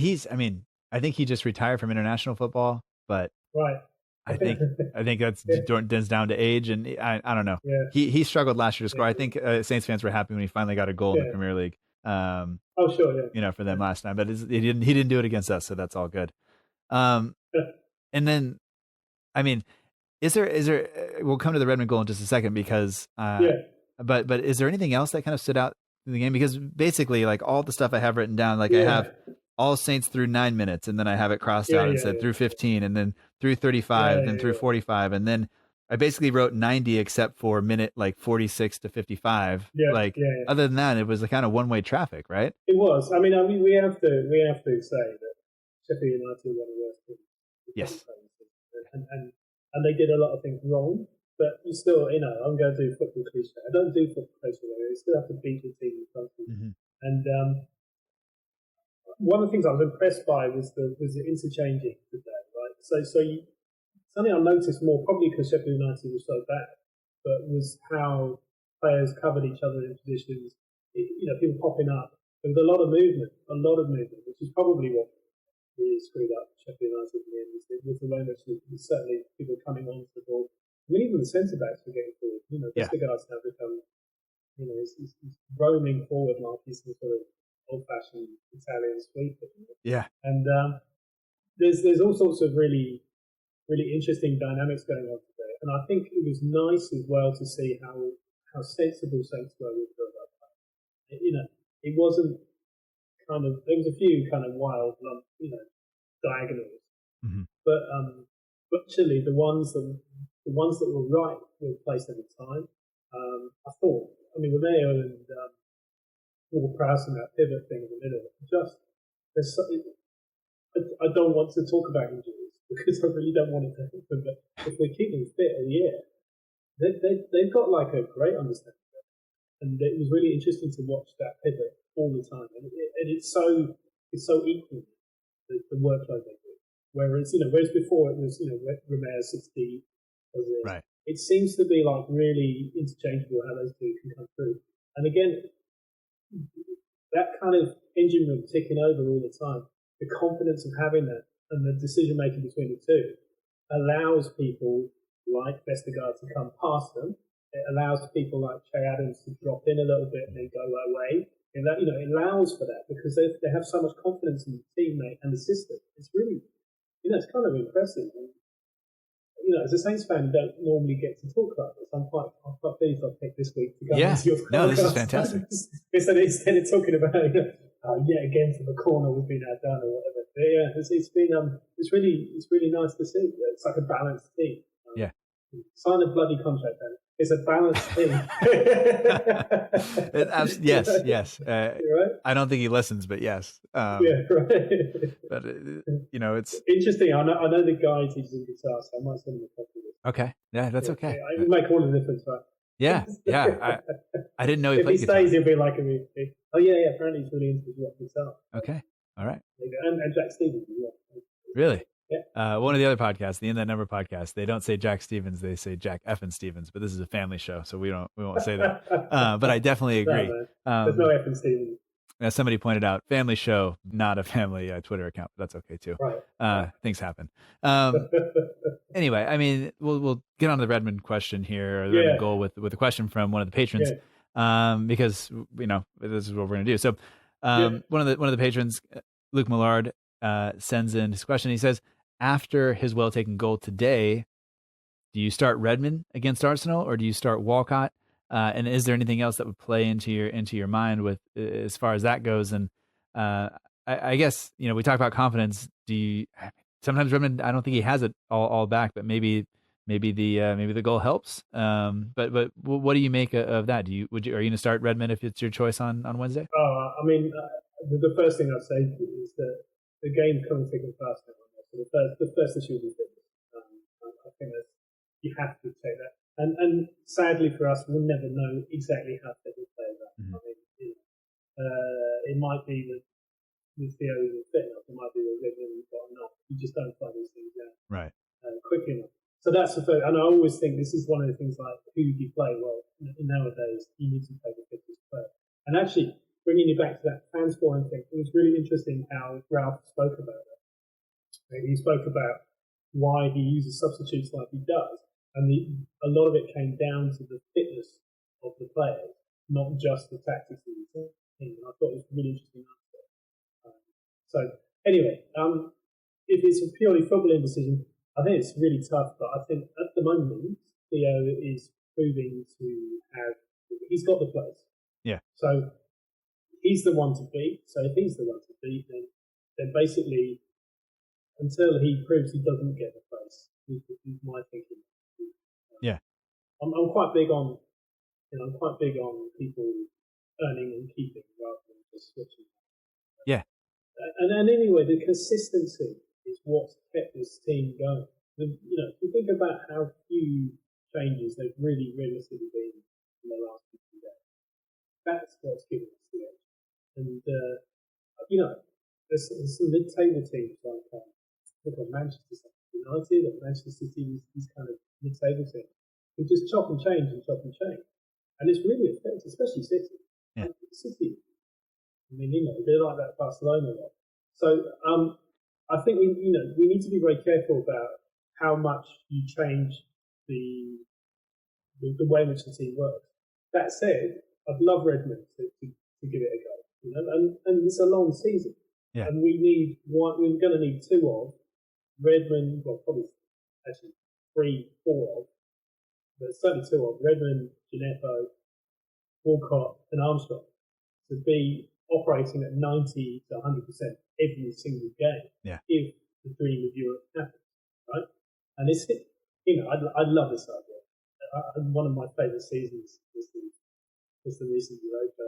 I think he just retired from international football, but I think that's down to age, and I don't know. Yeah. He struggled last year to score. I think Saints fans were happy when he finally got a goal in the Premier League. Sure. For them last time, but he didn't do it against us, so that's all good. And then. Is there? We'll come to the Redmond goal in just a second because, but is there anything else that kind of stood out in the game? Because basically, like all the stuff I have written down, I have all Saints through 9 minutes, and then I have it crossed out and said through 15, and then through 35, and through 45, and then I basically wrote 90 except for minute like 46 to 55. Other than that, it was a kind of one-way traffic, right? It was. I mean, we have to say that Sheffield United were one of the worst teams. Yes. And they did a lot of things wrong, but you still, I'm going to do football cliche. I don't do football cliche. You still have to beat the team in front of you. Mm-hmm. And one of the things I was impressed by was the interchanging today, right? So something I noticed more, probably because Sheffield United was so bad, but was how players covered each other in positions. People popping up. There was a lot of movement, which is probably what really screwed up Sheffield United in the end. Was the way in which certainly people coming onto the ball. I mean, even the centre backs were getting forward. Vestergaard's now become, he's roaming forward like he's some sort of old-fashioned Italian sweeper. Yeah. And there's all sorts of really interesting dynamics going on today. And I think it was nice as well to see how sensible Saints were with that. It wasn't there was a few kind of wild, diagonals. Mm-hmm. But actually the ones that were right were placed at the time. I thought, Romeo and Ward-Prowse and that pivot thing in the middle, I don't want to talk about injuries because I really don't want it to happen, but if we keep them fit all year, they've got like a great understanding of it. And it was really interesting to watch that pivot all the time. And it's so equal, the workload they do. Whereas before it was, Romeo 60, right. It seems to be like really interchangeable how those two can come through. And again, that kind of engine room ticking over all the time, the confidence of having that and the decision making between the two allows people like Vestergaard to come past them. It allows people like Che Adams to drop in a little bit and then go away. And that, it allows for that because they have so much confidence in the teammate and the system. It's really, it's kind of impressive. And, as a Saints fan, you don't normally get to talk about this. I'm quite pleased I picked this week to go into your podcast. No, this is fantastic. Instead of talking about yet again from the corner we've been outdone or whatever. But yeah, it's really nice to see. It's like a balanced team. Yeah. Sign a bloody contract then. It's a balanced team. Yes. Right? I don't think he listens, but yes. Yeah, right. But it's interesting. I know the guy teaches him guitar, so I might send him a copy of this. okay. Yeah, that's okay. It would make all the difference, right? Yeah. I didn't know he if played he guitar. stays, he'll be like oh yeah. Apparently he's really into his rock guitar. Okay. All right. And Jack Stevens as well. Really? Yeah. One of the other podcasts, the In That Number podcast, they don't say Jack Stevens, they say Jack Effin Stevens, but this is a family show, so we won't say that. But I definitely agree. No, there's no Effin Stevens. As somebody pointed out, family show, not a family Twitter account, but that's okay too. Right. Things happen. Anyway, we'll get on to the Redmond question here, or the Redmond goal with a question from one of the patrons, because this is what we're going to do. So one of the patrons, Luke Millard, sends in his question. He says, after his well-taken goal today, do you start Redmond against Arsenal or do you start Walcott? And is there anything else that would play into your mind with as far as that goes? And I guess we talk about confidence. Sometimes Redmond, I don't think he has it all back, but maybe the goal helps. But what do you make of that? Are you going to start Redmond if it's your choice on Wednesday? The first thing I'd say to you is that the game's coming thick and fast now. So the first issue is fitness. I think that you have to take that. And sadly for us, we'll never know exactly how fit the players are. Mm-hmm. It might be that Theo isn't fit enough. It might be that Redmond's got enough. You just don't find these things out quickly enough. So that's the first. And I always think this is one of the things like who do you play? Well, nowadays you need to play the fittest player. And actually, bringing you back to that fan scoring thing, it was really interesting how Ralph spoke about that. He spoke about why he uses substitutes like he does, and a lot of it came down to the fitness of the players, not just the tactics of the team. I thought it was a really interesting answer. So anyway, if it's a purely footballing decision, I think it's really tough, but I think at the moment, Theo is proving to he's got the place. Yeah. So he's the one to beat. So if he's the one to beat, then basically, until he proves he doesn't get the place, is my thinking. quite big on, people earning and keeping rather than just switching. Yeah. And anyway, the consistency is what's kept this team going. If you think about how few changes they've really realistically been in the last 50 days, that's what's given us the edge. And, there's some mid-table teams like Manchester United or Manchester City, these kind of mid-table teams, who just chop and change. And it's really effective, especially City. Yeah. City, they're like that Barcelona lot. So I think we need to be very careful about how much you change the way in which the team works. That said, I'd love Redmond to give it a go. And it's a long season. Yeah. And we're going to need two of Redmond, well, probably actually 3, 4 of, but certainly 2 of Redmond, Gineppo, Walcott, and Armstrong to be operating at 90 to 100% every single game. Yeah. If the dream of Europe happens, right? And it's, I love this idea. One of my favourite seasons was the recent Europa,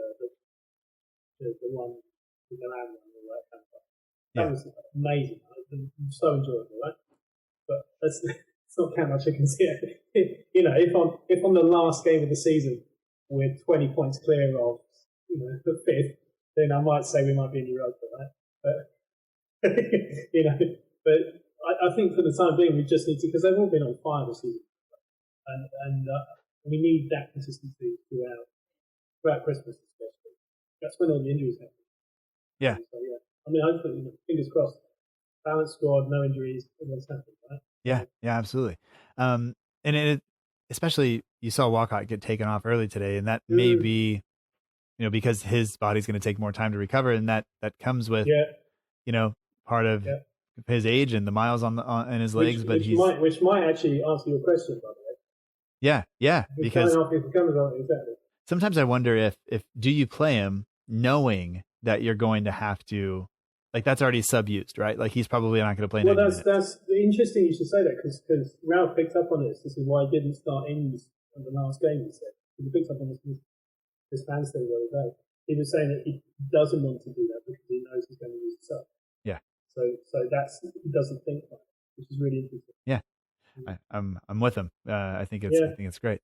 the one with the land on the right hand side. That was amazing. So enjoyable, right? But let's not count my chickens here. If on the last game of the season we're 20 points clear of, the 5th, then I might say we might be in Europa, right? But but I think for the time being we just need to, because they've all been on fire this season, and we need that consistency throughout Christmas especially. That's when all the injuries happen. Yeah. So, hopefully, fingers crossed, balanced squad, no injuries, everyone's happy, right? Yeah, absolutely. And especially you saw Walcott get taken off early today, and that may be, because his body's going to take more time to recover, and that comes with, part of his age and the miles on his legs. Which might actually answer your question, by the way. Yeah, because exactly. Sometimes I wonder if do you play him knowing that you're going to have to, like, that's already sub-used, right? Like, he's probably not going to play. Well, that's interesting you should say that, because Ralph picked up on this. This is why he didn't start Ings in the last game. He said he picked up on this fans thing the other day. He was saying that he doesn't want to do that because he knows he's going to lose his sub. Yeah. So he doesn't think that, which is really interesting. Yeah, I'm with him. I think it's great.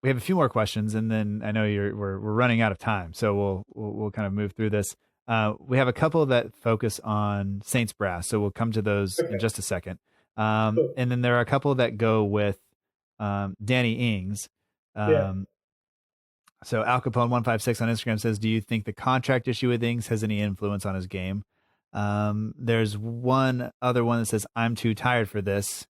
We have a few more questions, and then I know we're running out of time, so we'll kind of move through this. We have a couple that focus on Saints brass, so we'll come to those in just a second. Cool. And then there are a couple that go with Danny Ings. So Al Capone 156 on Instagram says, "Do you think the contract issue with Ings has any influence on his game?" There's one other one that says, "I'm too tired for this."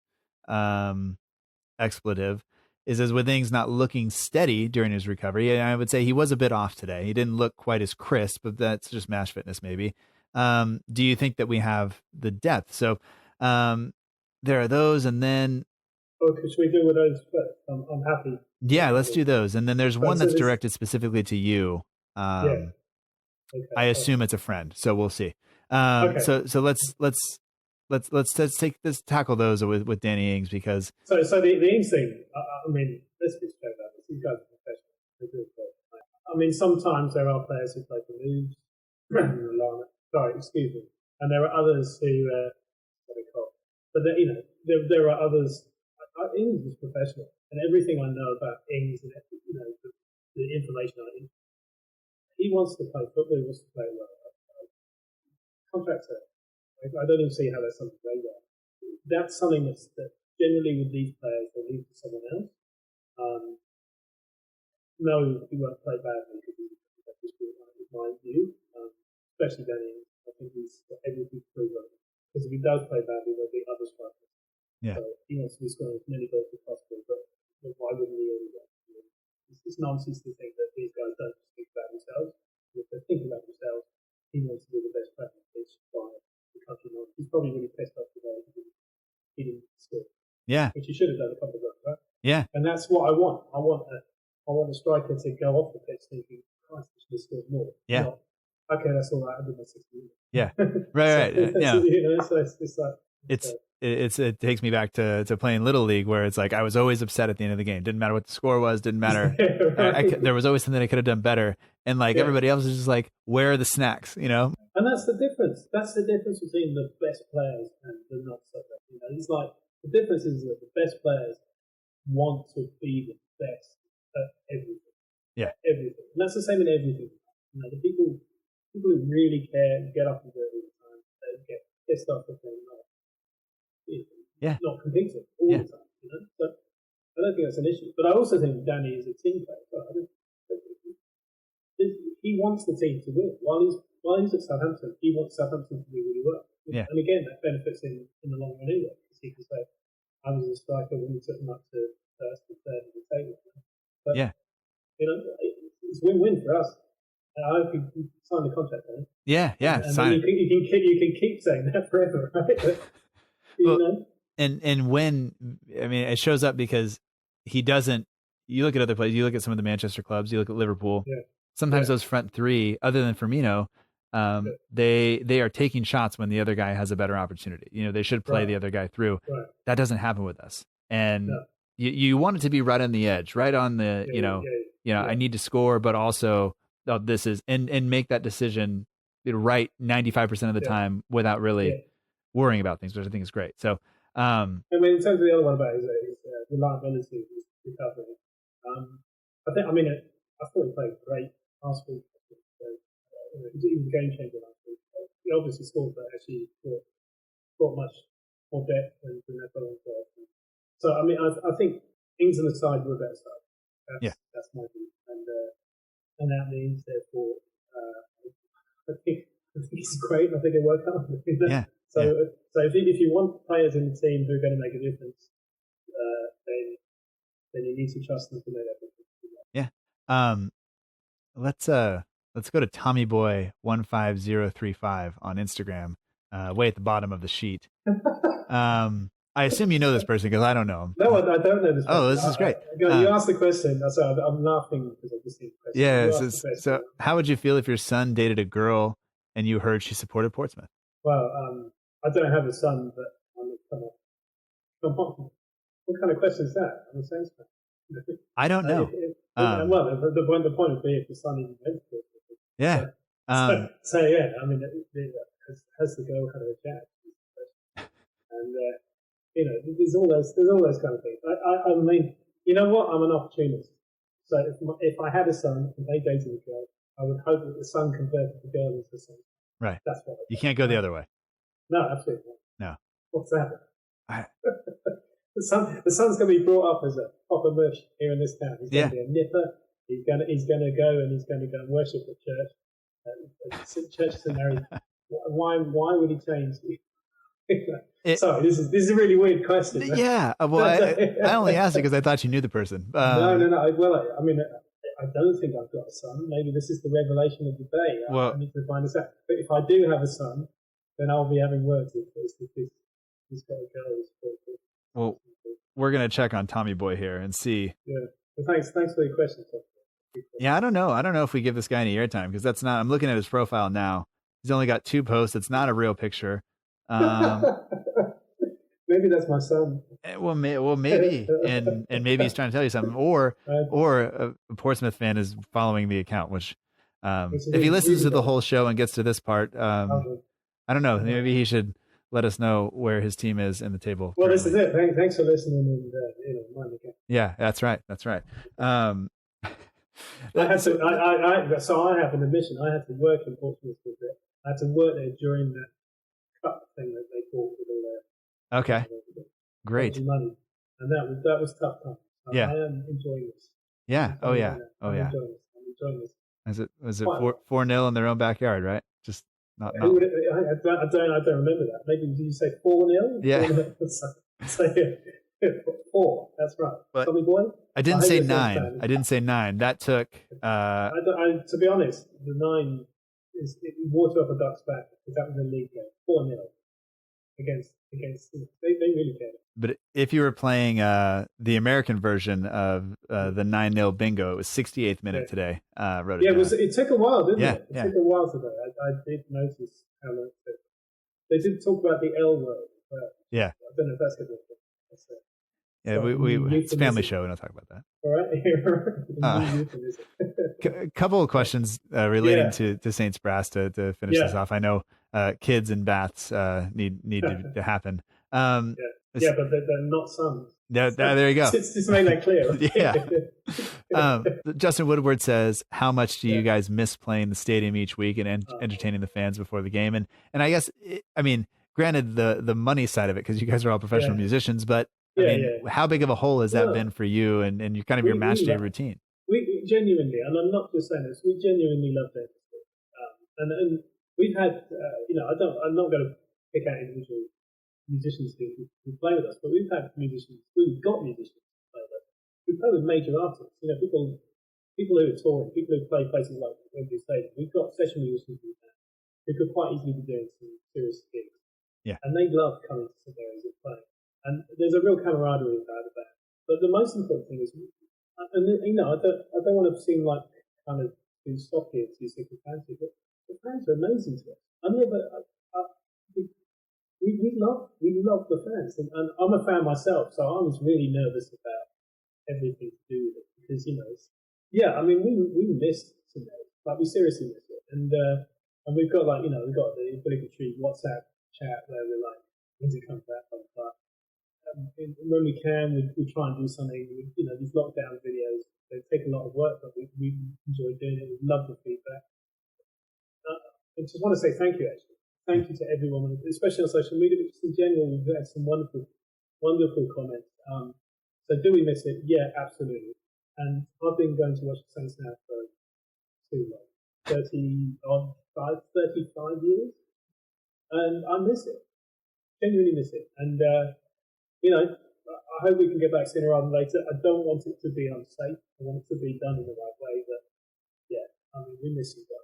Expletive. Is as with Ings not looking steady during his recovery. I would say he was a bit off today. He didn't look quite as crisp, but that's just match fitness maybe. Do you think that we have the depth? So there are those, and then should we do with those first? I'm happy. Yeah, let's do those. And then there's one that's directed specifically to you. Okay, I assume it's a friend, so we'll see. So let's tackle those with Danny Ings, because so the Ings thing. Let's be straight about this. These guys are professionals. They do it well. Sometimes there are players who play for moves. Sorry, excuse me. And there are others who but there are others. Ings is professional, and everything I know about Ings and the information I need, he wants to play football. He wants to play well. Contractor. I don't even see how that's something radar. That's something that generally with these players they leave to someone else. No, he won't play badly because he's my view. Especially Danny, I think he's got everything to prove on. Because if he does play badly, there'll be other strikers. Yeah. So he wants to be scoring as many goals as possible, but why wouldn't he anyway? It's nonsense to think that these guys don't think about themselves. If they're thinking about themselves, he wants to be the best player on the pitch by the country. He's probably really pissed off today because he didn't score. Yeah. Which he should have done a couple of times, right? Yeah. And that's what I want. I want a striker to go off the pitch thinking, Christ, I should have scored more. Yeah. Okay, that's all right. I did my 60 minutes. Yeah. Right. Yeah. So it's like, It takes me back to playing Little League, where it's like I was always upset at the end of the game. Didn't matter what the score was. Didn't matter. There was always something I could have done better. And like everybody else is just like, where are the snacks? You know. And that's the difference. That's the difference between the best players and the not so best. You know, it's like the difference is that the best players want to be the best at everything. Yeah. Everything. And that's the same in everything. You know, the people who really care, get up and do it all the time, they get pissed off if they're not competing all the time. You know? So I don't think that's an issue. But I also think Danny is a team player. He wants the team to win. While he's at Southampton, he wants Southampton to do really well. Yeah. And again, that benefits him in the long run anyway, because he can say, I was a striker when we took him up to first and third in the table. But, you know, it's win-win for us. I hope he signed the contract then. Yeah. And sign it. You can keep saying that forever, right? But, you know. And when, I mean, it shows up because he doesn't, you look at other players, you look at some of the Manchester clubs, you look at Liverpool. Yeah. Sometimes those front three, other than Firmino, they are taking shots when the other guy has a better opportunity. You know, they should play the other guy through. Right. That doesn't happen with us. And you want it to be right on the edge, right on the, I need to score, but also this is, and make that decision right 95% of the time without really worrying about things, which I think is great. So, I mean, in terms of the other one about his reliability, his recovery, I thought he played great last week. He was a game changer last week. He obviously scored, but actually brought much more depth than that following third. So, I mean, I think Ings on the side were a better side. That's my view. And that means, therefore, I think it's great. I think it worked out. So if you want players in the team who are going to make a difference, then you need to trust them to make that difference. Let's go to Tommy Boy 15035 on Instagram, way at the bottom of the sheet. I assume you know this person because I don't know him. No, I don't know this person. Oh, this is great. You asked the question, so I'm laughing because I just seen the question. So how would you feel if your son dated a girl and you heard she supported Portsmouth? Well, I don't have a son, but come on. What kind of question is that? I'm a Saints fan. I don't know. Well, the point would be if the son even went to it. Yeah. So I mean, has the girl had a chat? And there's all those kind of things. I mean, you know what? I'm an opportunist. So if I had a son and they dated a girl, I would hope that the son converted the girl into a son. Right. That's what you can't go the other way. No, absolutely not. No. What's that? The son's going to be brought up as a proper mush here in this town. He's going to be a nipper. He's going to go and worship at church. Church St. Mary. Why would he change? Sorry, this is a really weird question. Yeah. Well, I only asked it because I thought you knew the person. No. Well, I mean, I don't think I've got a son. Maybe this is the revelation of the day. I need to find this out. But if I do have a son, then I'll be having words with this because he's got a girl who's supportive. Well, we're going to check on Tommy Boy here and see. Yeah. Well, thanks for your question, Tom. Yeah, I don't know if we give this guy any airtime because that's not. I'm looking at his profile now. He's only got 2 posts. It's not a real picture. Maybe that's my son. Well, maybe, and maybe he's trying to tell you something, or a Portsmouth fan is following the account. Which, if he listens to the whole show and gets to this part, I don't know. Maybe he should let us know where his team is in the table. Well, this is it. Thanks for listening. And mind again. Yeah, that's right. I had to. So I have an admission. I had to work in Portsmouth for a bit. I had to work there during that cup thing that they bought with all their. Okay. Great. Money, and that was tough time. Yeah. I am enjoying this. Yeah. Oh yeah. I'm enjoying this. Was it 4-0 in their own backyard? Right. Just not. I don't remember that. Maybe did you say 4-0? Yeah. So 4. That's right. But Tommy Boy. I didn't say 9. I didn't say 9. That took. To be honest, the 9 is water off a duck's back because that was a league game. 4-0 against. They really cared. But if you were playing the American version of the 9-0 bingo, it was 68th minute today. It took a while, didn't it? It took a while today. I did notice how long it took. They did talk about the L word. crowd. Yeah. I don't know if that's going to be. Yeah, it's a family show. We don't talk about that. All right. A couple of questions relating to Saints Brass to finish this off. I know kids and baths need to happen. But they're not sons. There you go. Just to make that clear. Yeah. Justin Woodward says, how much do you guys miss playing the stadium each week and entertaining the fans before the game? And I guess, granted the money side of it, because you guys are all professional musicians, but how big of a hole has that been for you and your kind of your match day routine? We genuinely, and I'm not just saying this, we genuinely love it. And we've had, I'm not going to pick out individual musicians who play with us, but we've got musicians who play with us, who play with major artists. People who are touring, people who play places like Wembley Stadium. We've got session musicians who could quite easily be doing some serious gigs. Yeah. And they love coming to some areas and playing. And there's a real camaraderie about it. But the most important thing is, I don't want to seem like kind of too stocky or too sickly fancy, but the fans are amazing to us. We love the fans, and I'm a fan myself, so I was really nervous about everything to do with it because we missed some days, like we seriously missed it, and we've got we've got the obligatory WhatsApp chat where we're like, when's it come back? When we can, we try and do something. These lockdown videos, they take a lot of work, but we enjoy doing it. We love the feedback. I just want to say thank you, actually. Thank you to everyone, especially on social media, but just in general, we've had some wonderful comments. So do we miss it? Yeah, absolutely. And I've been going to watch the Saints now for too long, 35 years, and I miss it. Genuinely miss it. And I hope we can get back sooner rather than later. I don't want it to be unsafe. I want it to be done in the right way. But we miss you guys,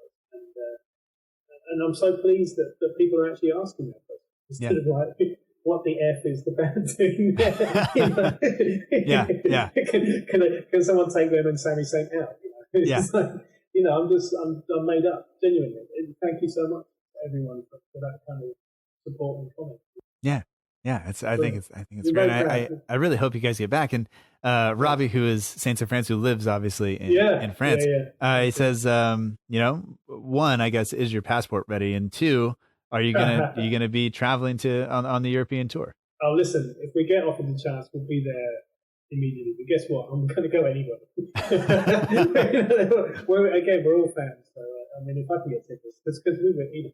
and I'm so pleased that people are actually asking that question instead of like, what the F is the band doing? Can someone take them and Sammy Saint out? It's like, I'm made up genuinely. Thank you so much to everyone for that kind of support and comment. Yeah, I think it's great. I really hope you guys get back. And Robbie, who is Saints of France, who lives obviously in France, he says, one, I guess, is your passport ready, and two, are you gonna be traveling on the European tour? Oh, listen, if we get offered the chance, we'll be there immediately. But guess what? I'm going to go anywhere. We're all fans, so if I can get tickets, because we were eating.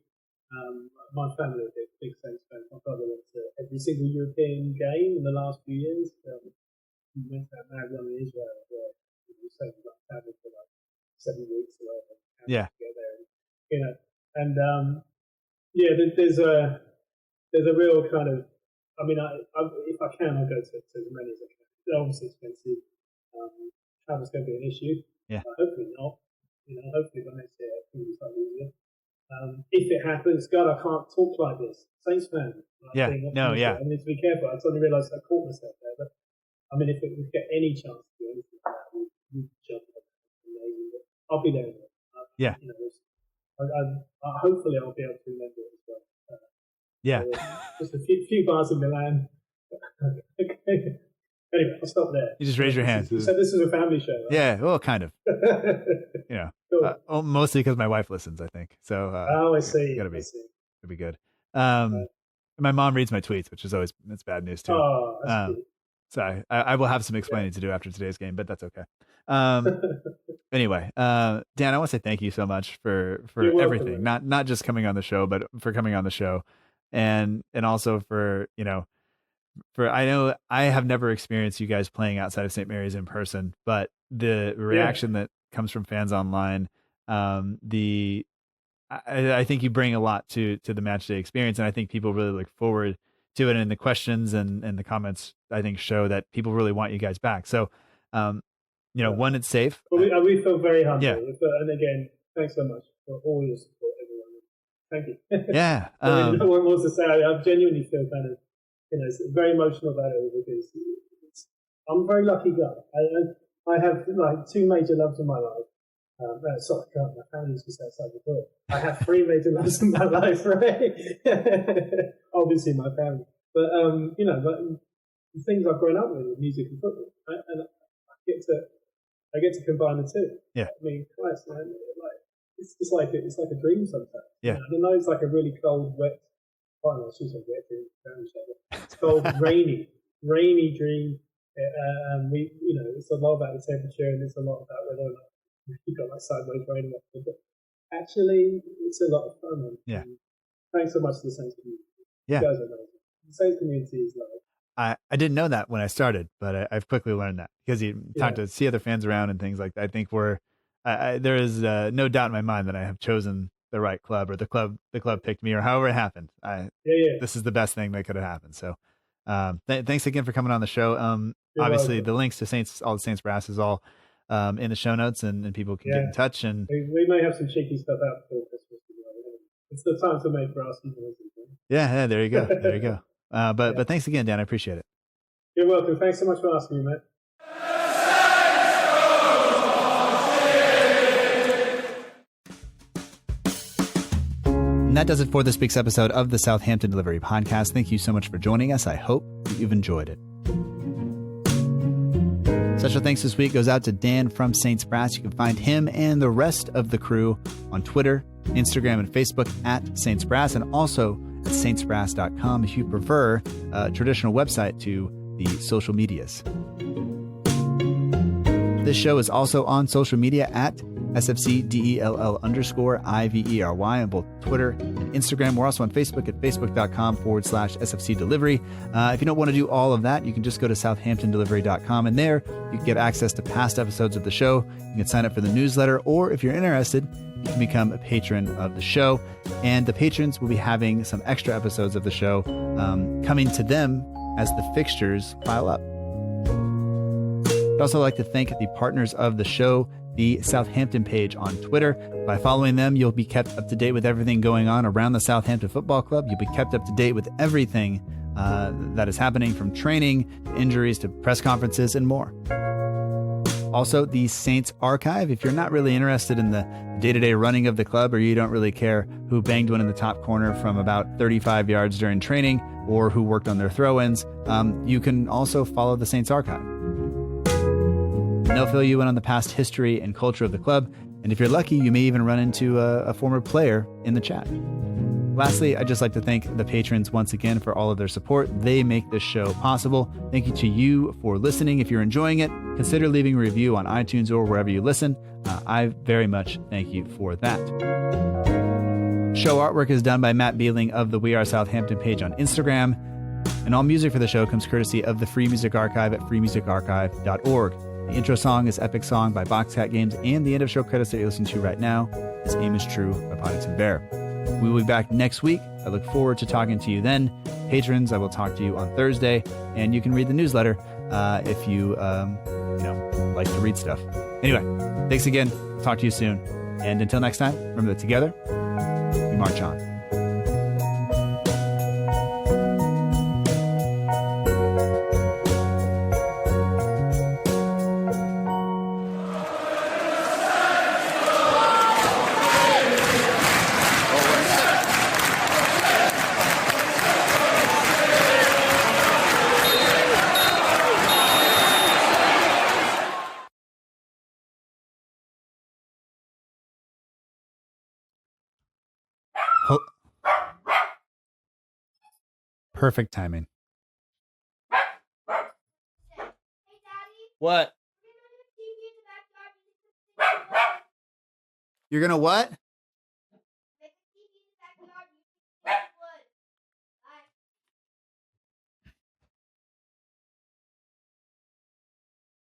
My family are big Saints fans. My brother went to every single European game in the last few years. We went to that mad run in Israel where we saved about travel for like 7 weeks or whatever. Yeah. To go there, there's a real kind of. If I can, I'll go to as many as I can. They're obviously expensive. Travel's going to be an issue. Yeah. Hopefully not. Hopefully by next year things will start easier. If it happens, God, I can't talk like this. Saints fan. I need to be careful. I suddenly realised I caught myself there. But if we get any chance to do anything like that, we'll jump on it. I'll be there. Hopefully I'll be able to remember it as well. Just a few bars in Milan. Okay. Anyway, I'll stop there. You just raise your hand. So this is a family show, right? Yeah, well, kind of. Cool. Mostly because my wife listens, I think. So. I see. It'll be good. My mom reads my tweets, which is always bad news too. Oh, that's good. So I will have some explaining to do after today's game, but that's okay. Anyway, Dan, I want to say thank you so much for everything. Not just coming on the show, but for coming on the show, and also for I know I have never experienced you guys playing outside of St. Mary's in person, but the reaction that comes from fans online, I think you bring a lot to the match day experience, and I think people really look forward to it. And the questions and the comments, I think, show that people really want you guys back. So, when it's safe. Well, we feel very humble. Yeah. And again, thanks so much for all your support, everyone. Thank you. Yeah. No one wants to say. I genuinely feel kind of, it's very emotional about it all because I'm a very lucky guy. I have like 2 major loves in my life. My family's just outside the door. I have 3 major loves in my life, right? Obviously, my family. But but the things I've grown up with music and football, and I get to combine the two. Yeah. I mean, Christ, man, like it's like a dream sometimes. Yeah. I know it's like a really cold, wet. I should say wet dream. It's cold, rainy dream. And it's a lot about the temperature, and it's a lot about whether or not you've got like sideways rain. But actually, it's a lot of fun. And Yeah. Thanks so much to the Saints community. Yeah. You guys are amazing. The Saints community is like. I didn't know that when I started, but I've quickly learned that because you talk to see other fans around and things like that. I think there is no doubt in my mind that I have chosen the right club, or the club picked me, or however it happened. This is the best thing that could have happened. So thanks again for coming on the show. Obviously welcome. The links to all the Saints brass is all in the show notes, and people can get in touch. And we may have some cheeky stuff out before Christmas. It's the time to make brass music. Yeah, there you go. There you go. But thanks again, Dan. I appreciate it. You're welcome. Thanks so much for asking me, mate. And that does it for this week's episode of the Southampton Delivery Podcast. Thank you so much for joining us. I hope that you've enjoyed it. Special thanks this week goes out to Dan from Saints Brass. You can find him and the rest of the crew on Twitter, Instagram, and Facebook at Saints Brass, and also at saintsbrass.com if you prefer a traditional website to the social medias. This show is also on social media at SFCDELL_IVERY on both Twitter and Instagram. We're also on Facebook at facebook.com/SFC Delivery. If you don't want to do all of that, you can just go to southamptondelivery.com, and there you can get access to past episodes of the show. You can sign up for the newsletter, or if you're interested, you can become a patron of the show. And the patrons will be having some extra episodes of the show coming to them as the fixtures pile up. I'd also like to thank the partners of the show, the Southampton page on Twitter. By following them, you'll be kept up to date with everything going on around the Southampton Football Club. You'll be kept up to date with everything that is happening, from training to injuries to press conferences and more. Also, the Saints Archive. If you're not really interested in the day-to-day running of the club, or you don't really care who banged one in the top corner from about 35 yards during training, or who worked on their throw-ins, you can also follow the Saints Archive. And they'll fill you in on the past history and culture of the club. And if you're lucky, you may even run into a former player in the chat. Lastly, I'd just like to thank the patrons once again for all of their support. They make this show possible. Thank you to you for listening. If you're enjoying it, consider leaving a review on iTunes or wherever you listen. I very much thank you for that. Show artwork is done by Matt Beeling of the We Are Southampton page on Instagram. And all music for the show comes courtesy of the Free Music Archive at freemusicarchive.org. The intro song is Epic Song by Boxcat Games, and the end of show credits that you're listening to right now is Aim is True by Paddington Bear. We will be back next week. I look forward to talking to you then. Patrons, I will talk to you on Thursday, and you can read the newsletter if you like to read stuff. Anyway, thanks again. Talk to you soon. And until next time, remember that together, we march on. Perfect timing. What? You're gonna what?